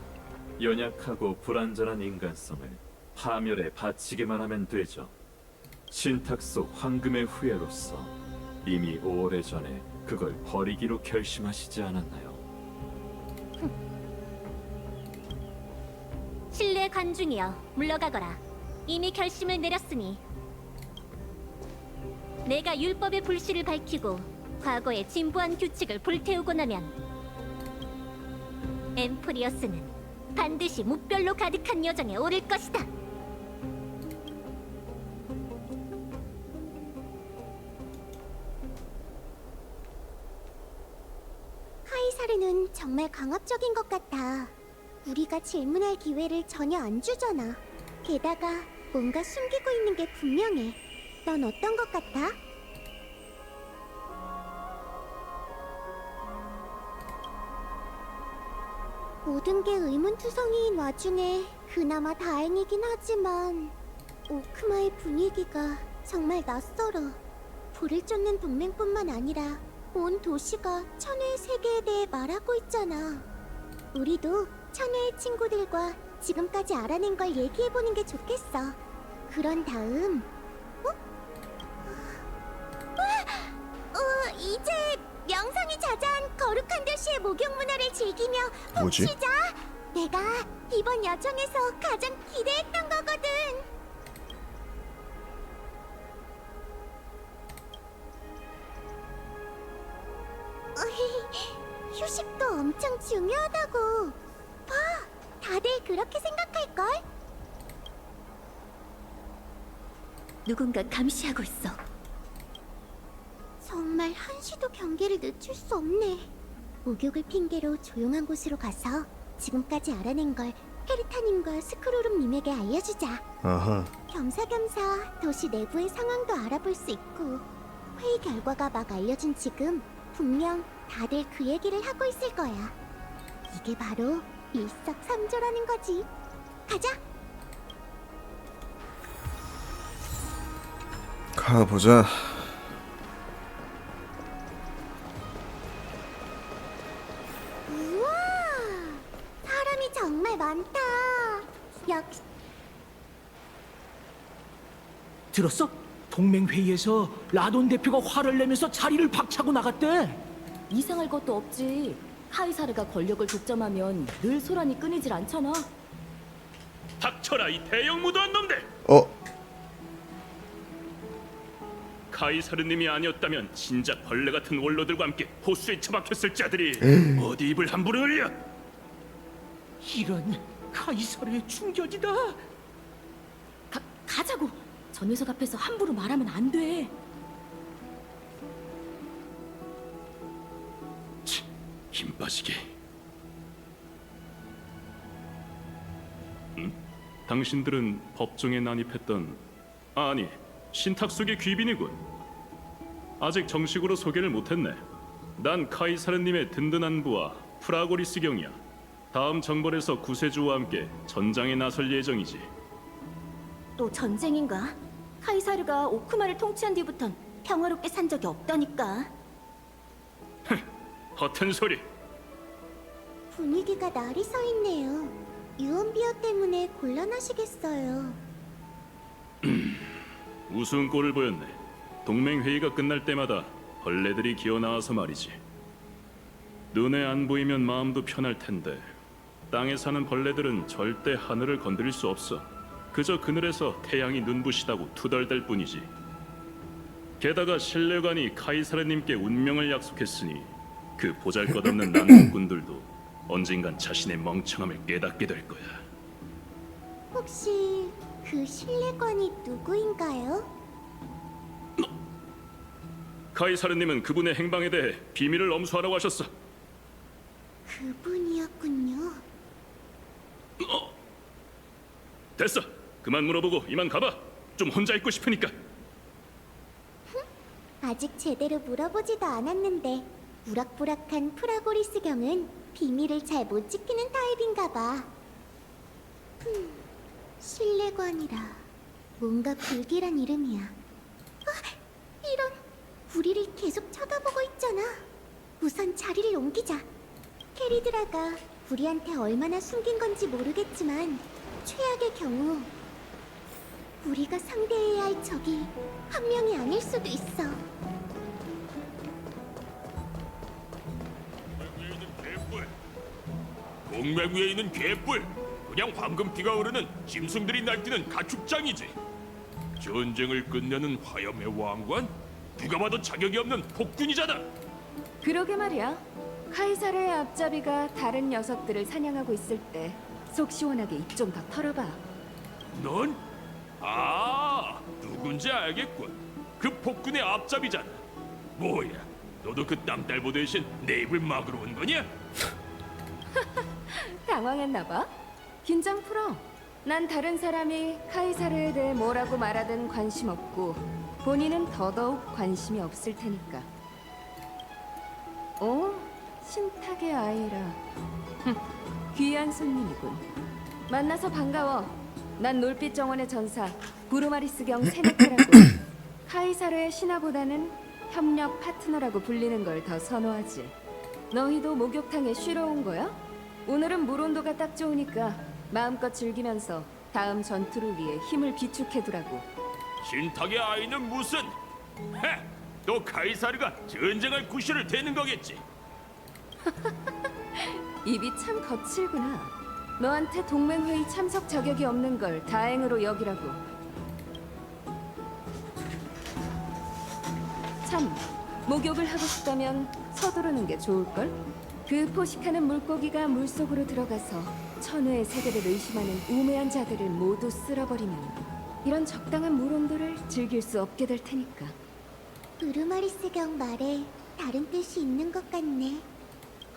연약하고 불완전한 인간성을 파멸에 바치기만 하면 되죠. 신탁 속 황금의 후예로서 이미 오래전에 그걸 버리기로 결심하시지 않았나요? 신뢰 관중이여, 물러가거라. 이미 결심을 내렸으니 내가 율법의 불씨를 밝히고 과거의 진부한 규칙을 불태우고 나면 엠프리어스는 반드시 무별로 가득한 여정에 오를 것이다. 카이사르는 정말 강압적인 것 같아. 우리가 질문할 기회를 전혀 안 주잖아. 게다가 뭔가 숨기고 있는 게 분명해. 넌 어떤 것 같아? 모든 게 의문투성이인 와중에 그나마 다행이긴 하지만 오크마의 분위기가 정말 낯설어. 불을 쫓는 동맹뿐만 아니라 온 도시가 천회의 세계에 대해 말하고 있잖아. 우리도 천회의 친구들과 지금까지 알아낸 걸 얘기해보는 게 좋겠어. 그런 다음 이제 명성이 자자한 거룩한 도시의 목욕 문화를 즐기며 푹 뭐지? 쉬자. 내가 이번 여정에서 가장 기대했던 거거든. 휴식도 엄청 중요하다고. 봐, 다들 그렇게 생각할걸? 누군가 감시하고 있어. 정말 한시도 경계를 늦출 수 없네. 목욕을 핑계로 조용한 곳으로 가서 지금까지 알아낸 걸 페르타님과 스크루름님에게 알려주자. 아하. 겸사겸사 도시 내부의 상황도 알아볼 수 있고, 회의 결과가 막 알려진 지금 분명 다들 그 얘기를 하고 있을 거야. 이게 바로 일석삼조라는 거지. 가자. 가보자. 우와, 사람이 정말 많다. 역시 들었어? 동맹 회의에서 라돈 대표가 화를 내면서 자리를 박차고 나갔대. 이상할 것도 없지. 카이사르가 권력을 독점하면 늘 소란이 끊이질 않잖아. 닥쳐라 이 대형 무도한 놈들! 카이사르님이 아니었다면 진작 벌레 같은 원로들과 함께 호수에 처박혔을 자들이 어디 입을 함부로 열려? 이런, 카이사르의 충격이다. 가자고. 저 녀석 앞에서 함부로 말하면 안 돼. 힘 빠지게. 응? 당신들은 법정에 난입했던 아니 신탁 속의 귀빈이군. 아직 정식으로 소개를 못했네. 난 카이사르님의 든든한 부하 프라고리스 경이야. 다음 정벌에서 구세주와 함께 전장에 나설 예정이지. 또 전쟁인가? 카이사르가 오크마를 통치한 뒤부턴 평화롭게 산 적이 없다니까. 허튼 소리. 분위기가 날이 서 있네요. 유언비어 때문에 곤란하시겠어요. 우스운 꼴을 보였네. 동맹 회의가 끝날 때마다 벌레들이 기어 나와서 말이지. 눈에 안 보이면 마음도 편할 텐데 땅에 사는 벌레들은 절대 하늘을 건드릴 수 없어. 그저 그늘에서 태양이 눈부시다고 투덜댈 뿐이지. 게다가 신뢰관이 카이사르님께 운명을 약속했으니 그 보잘것없는 난국군들도 언젠간 자신의 멍청함을 깨닫게 될 거야. 혹시 그 신뢰관이 누구인가요? 카이사르님은 그분의 행방에 대해 비밀을 엄수하라고 하셨어. 그분이었군요. 됐어. 그만 물어보고 이만 가봐. 좀 혼자 있고 싶으니까. 아직 제대로 물어보지도 않았는데 우락부락한 프라고리스 경은 비밀을 잘 못 지키는 타입인가 봐. 신뢰관이라 뭔가 불길한 이름이야. 이런, 우리를 계속 쳐다보고 있잖아. 우선 자리를 옮기자. 캐리드라가 우리한테 얼마나 숨긴 건지 모르겠지만 최악의 경우 우리가 상대해야 할 적이 한 명이 아닐 수도 있어. 동맹 위에 있는 개뿔. 그냥 황금피가 흐르는 짐승들이 날뛰는 가축장이지. 전쟁을 끝내는 화염의 왕관? 누가 봐도 자격이 없는 폭군이잖아. 그러게 말이야. 카이사르의 앞잡이가 다른 녀석들을 사냥하고 있을 때 속 시원하게 입 좀 더 털어봐. 넌? 누군지 알겠군. 그 폭군의 앞잡이잖아. 뭐야, 너도 그 땀달보 대신 내 입을 막으러 온 거냐? 당황했나 봐. 긴장 풀어. 난 다른 사람이 카이사르에 대해 뭐라고 말하든 관심 없고 본인은 더더욱 관심이 없을 테니까. 오, 신탁의 아이라. 귀한 손님이군. 만나서 반가워. 난 놀빛 정원의 전사 부르마리스 경 세네카라고. 카이사르의 신하보다는 협력 파트너라고 불리는 걸 더 선호하지. 너희도 목욕탕에 쉬러 온 거야? 오늘은 물 온도가 딱 좋으니까 마음껏 즐기면서 다음 전투를 위해 힘을 비축해두라고. 신탁의 아이는 무슨? 또 카이사르가 전쟁할 구실을 대는 거겠지. 입이 참 거칠구나. 너한테 동맹회의 참석 자격이 없는 걸 다행으로 여기라고. 참, 목욕을 하고 싶다면 서두르는 게 좋을걸? 그 포식하는 물고기가 물속으로 들어가서 천우의 세계를 의심하는 우매한 자들을 모두 쓸어버리면 이런 적당한 물 온도를 즐길 수 없게 될 테니까. 부르마리스 경 말에 다른 뜻이 있는 것 같네.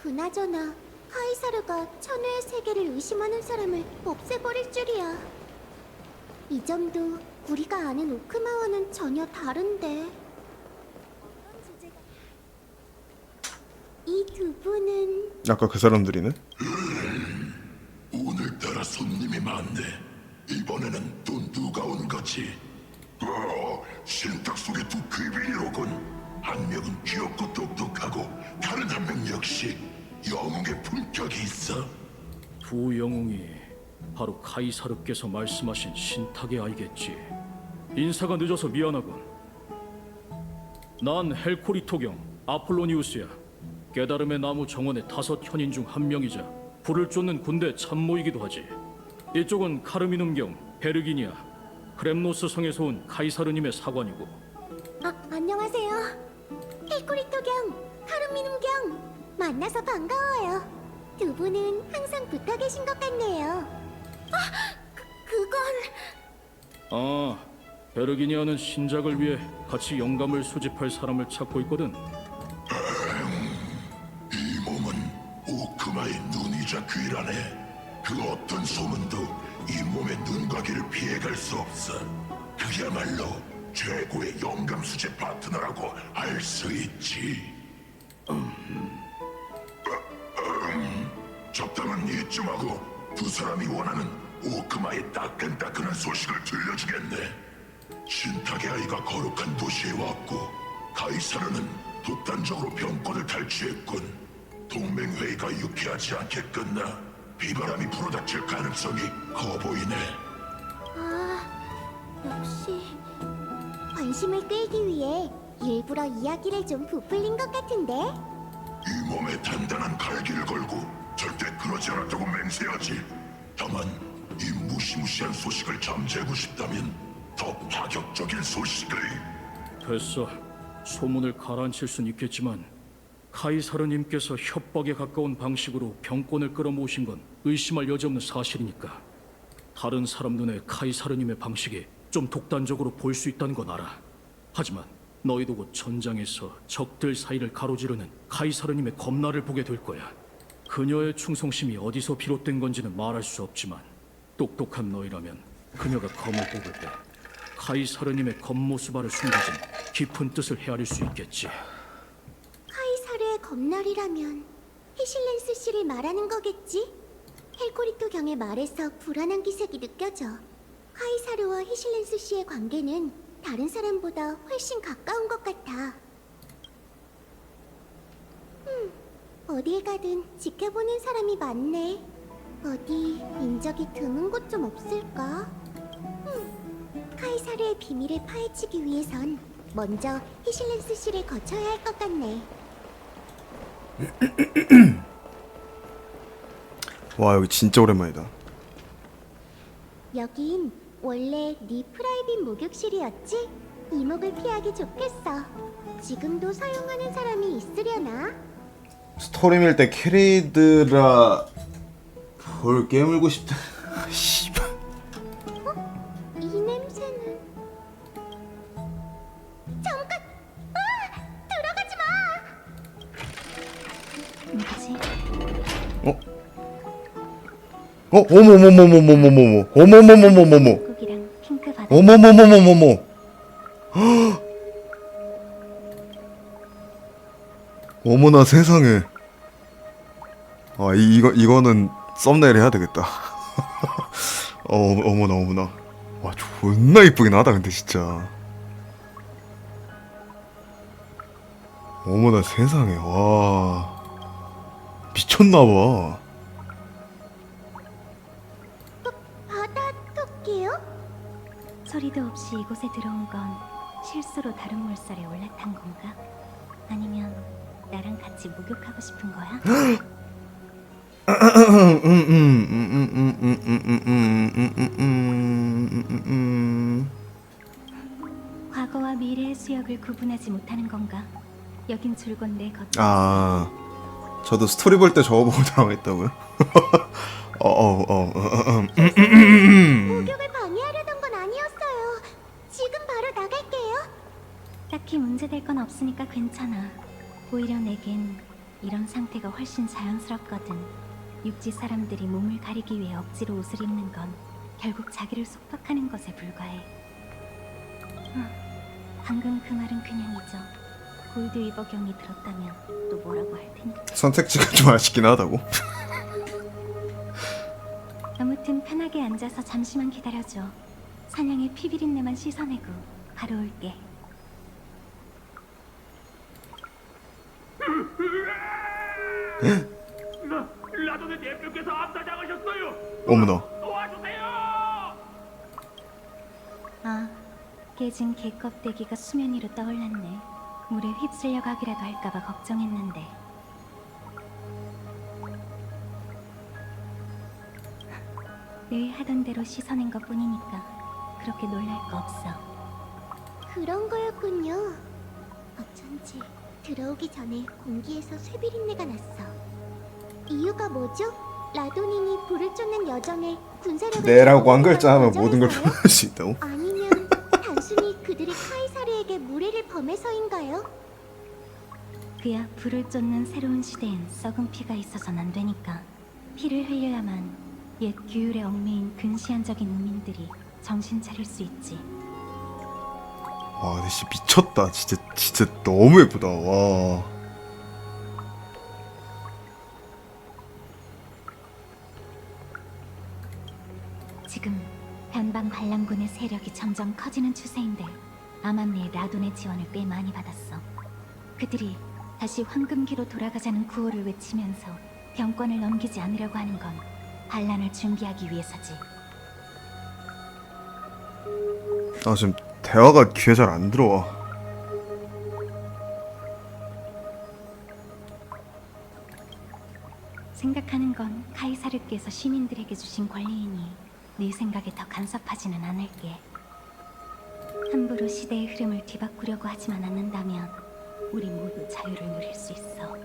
그나저나 카이사르가 천우의 세계를 의심하는 사람을 없애버릴 줄이야. 이 점도 우리가 아는 오크마와는 전혀 다른데. 이 두 분은 아까 그 사람들이네? 오늘따라 손님이 많네. 이번에는 또 누가 온 거지? 신탁 속의 두 귀빈이로군. 한 명은 귀엽고 똑똑하고 다른 한 명 역시 영웅의 품격이 있어. 두 영웅이 바로 카이사르께서 말씀하신 신탁의 아이겠지. 인사가 늦어서 미안하군. 난 헬코리토경 아폴로니우스야. 깨달음의 나무 정원의 5현인 중 한 명이자 불을 쫓는 군대 참모이기도 하지. 이쪽은 카르미눔경 베르기니아 크렘노스 성에서 온 카이사르님의 사관이고. 안녕하세요. 헬코리토 경, 카르미눔 경. 만나서 반가워요. 두 분은 항상 붙어 계신 것 같네요. 그건... 베르기니아는 신작을 위해 같이 영감을 수집할 사람을 찾고 있거든. 이 몸은 오크마의 눈이자 귀라네. 그 어떤 소문도 이 몸의 눈과 귀를 피해갈 수 없어. 그야말로 최고의 영감 수집 파트너라고 할 수 있지. 적당한 이쯤하고 두 사람이 원하는 오크마의 따끈따끈한 소식을 들려주겠네. 신탁의 아이가 거룩한 도시에 왔고 카이사르는 독단적으로 병권을 탈취했군. 동맹회의가 유쾌하지 않게 끝나 비바람이 불어닥칠 가능성이 커 보이네. 역시 관심을 끌기 위해 일부러 이야기를 좀 부풀린 것 같은데? 이 몸에 단단한 갈기를 걸고 절대 그러지 않았다고 맹세하지. 다만 이 무시무시한 소식을 잠재우고 싶다면 더 파격적인 소식을. 됐어. 소문을 가라앉힐 순 있겠지만 카이사르님께서 협박에 가까운 방식으로 병권을 끌어모으신 건 의심할 여지 없는 사실이니까. 다른 사람 눈에 카이사르님의 방식이 좀 독단적으로 보일 수 있다는 건 알아. 하지만 너희도 곧 전장에서 적들 사이를 가로지르는 카이사르님의 검날을 보게 될 거야. 그녀의 충성심이 어디서 비롯된 건지는 말할 수 없지만 똑똑한 너희라면 그녀가 검을 뽑을 때 카이사르님의 겉모습 아래 숨겨진 깊은 뜻을 헤아릴 수 있겠지. 카이사르의 검날이라면 히실렌스 씨를 말하는 거겠지? 헬코리토 경의 말에서 불안한 기색이 느껴져. 카이사르와 히실렌스 씨의 관계는 다른 사람보다 훨씬 가까운 것 같아. 어디에 가든 지켜보는 사람이 많네. 어디 인적이 드문 곳 좀 없을까? 카이사르의 비밀을 파헤치기 위해선 먼저 히실렌스 씨를 거쳐야 할 것 같네. 와 여기 진짜 오랜만이다. 여긴 원래 네 프라이빗 목욕실이었지? 이목을 피하기 좋겠어. 지금도 사용하는 사람이 있으려나? 스토리밀 때 캐리드라 볼 깨물고 싶다. 씨발. 이 냄새는... 잠깐! 들어가지 마! 뭐지? 어머머머머머머머머 어머머머머머머 국이랑 핑크 바다. 어머머머머머머 어머나 세상에. 아 이거는 썸네일 해야 되겠다. 어머나 어머나. 와 존나 이쁘긴 하다 근데 진짜. 어머나 세상에. 와 미쳤나봐. 바다 토끼요? 소리도 없이 이곳에 들어온 건 실수로 다른 물살에 올라탄 건가? 아니면 나랑 같이 목욕하고 싶은 거야? 과거와 미래의 수역을 구분하지 못하는 건가? 여긴 줄곧 내 겉. 아 저도 스토리 볼 때 저거 보고 당했다고요? 목욕을 방해하려던 건 아니었어요. 지금 바로 나갈게요. 딱히 문제될 건 없으니까 괜찮아. 오히려 내겐 이런 상태가 훨씬 자연스럽거든. 육지 사람들이 몸을 가리기 위해 억지로 옷을 입는 건 결국 자기를 속박하는 것에 불과해. 방금 그 말은 그냥 잊어. 골드위버 경이 들었다면 또 뭐라고 할 테니까. 선택지가 좀 아쉽긴 하다고. 아무튼 편하게 앉아서 잠시만 기다려줘. 사냥의 피비린내만 씻어내고 바로 올게. 라돈의 대표께서 암살당하셨어요. 어머나. 도와주세요. 아, 깨진 개 껍데기가 수면 위로 떠올랐네. 물에 휩쓸려 가기라도 할까봐 걱정했는데. 늘 하던 대로 씻어낸 것 뿐이니까 그렇게 놀랄 거 없어. 그런 거였군요. 어쩐지 들어오기 전에 공기에서 쇠비린내가 났어. 이유가 뭐죠? 라도닌이 불을 쫓는 여정에 군사력을 네라고 한 글자 하면 거절해서요? 모든 걸 표현할 수 있다고? 아니면 단순히 그들이 카이사르에게 무례를 범해서인가요? 그야 불을 쫓는 새로운 시대엔 썩은 피가 있어선 안 되니까 피를 흘려야만 옛 규율에 얽매인 근시안적인 우민들이 정신 차릴 수 있지. 와 근데 진짜 미쳤다. 진짜 너무 예쁘다. 와. 지금 변방 반란군의 세력이 점점 커지는 추세인데 아만네의 라돈의 지원을 꽤 많이 받았어. 그들이 다시 황금기로 돌아가자는 구호를 외치면서 병권을 넘기지 않으려고 하는 건 반란을 준비하기 위해서지. 아 지금 대화가 귀에 잘 안 들어와. 생각하는 건 카이사르께서 시민들에게 주신 권리이니 네 생각에 더 간섭하지는 않을게. 함부로 시대의 흐름을 뒤바꾸려고 하지만 않는다면 우리 모두 자유를 누릴 수 있어.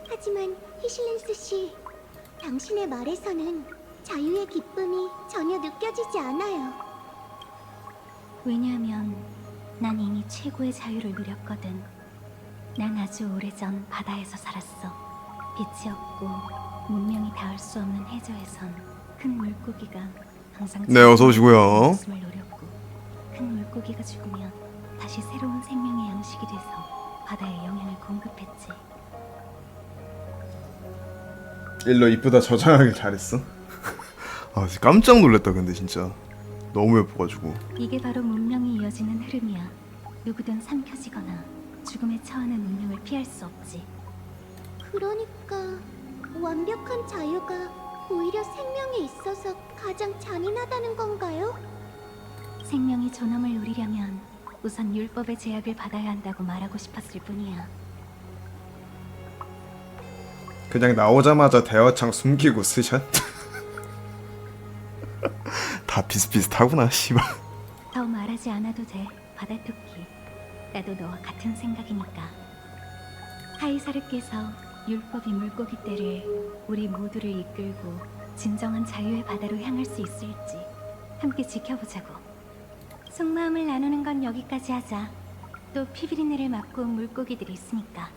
하지만 히실렌스 씨, 당신의 말에서는 자유의 기쁨이 전혀 느껴지지 않아요. 왜냐하면 난 이미 최고의 자유를 누렸거든. 난 아주 오래전 바다에서 살았어. 빛이 없고 문명이 닿을 수 없는 해저에선 큰 물고기가 항상 네, 어서 오시고요. 목숨을 노렸고 큰 물고기가 죽으면 다시 새로운 생명의 양식이 돼서 바다에 영향을 공급했지. 일러 이쁘다 저장하길 잘했어. 아 진짜 깜짝 놀랐다. 근데 진짜 너무 예뻐가지고. 이게 바로 문명이 이어지는 흐름이야. 누구든 삼켜지거나 죽음에 처하는 운명을 피할 수 없지. 그러니까 완벽한 자유가 오히려 생명에 있어서 가장 잔인하다는 건가요? 생명이 존엄을 누리려면 우선 율법의 제약을 받아야 한다고 말하고 싶었을 뿐이야. 그냥 나오자마자 대화창 숨기고 스샷. 다 비슷비슷하구나 씨발. 더 말하지 않아도 돼, 바다토끼. 나도 너와 같은 생각이니까. 카이사르께서 율법이 물고기 떼를 우리 모두를 이끌고 진정한 자유의 바다로 향할 수 있을지 함께 지켜보자고. 속마음을 나누는 건 여기까지 하자. 또 피비린내를 맡고 온 물고기들이 있으니까.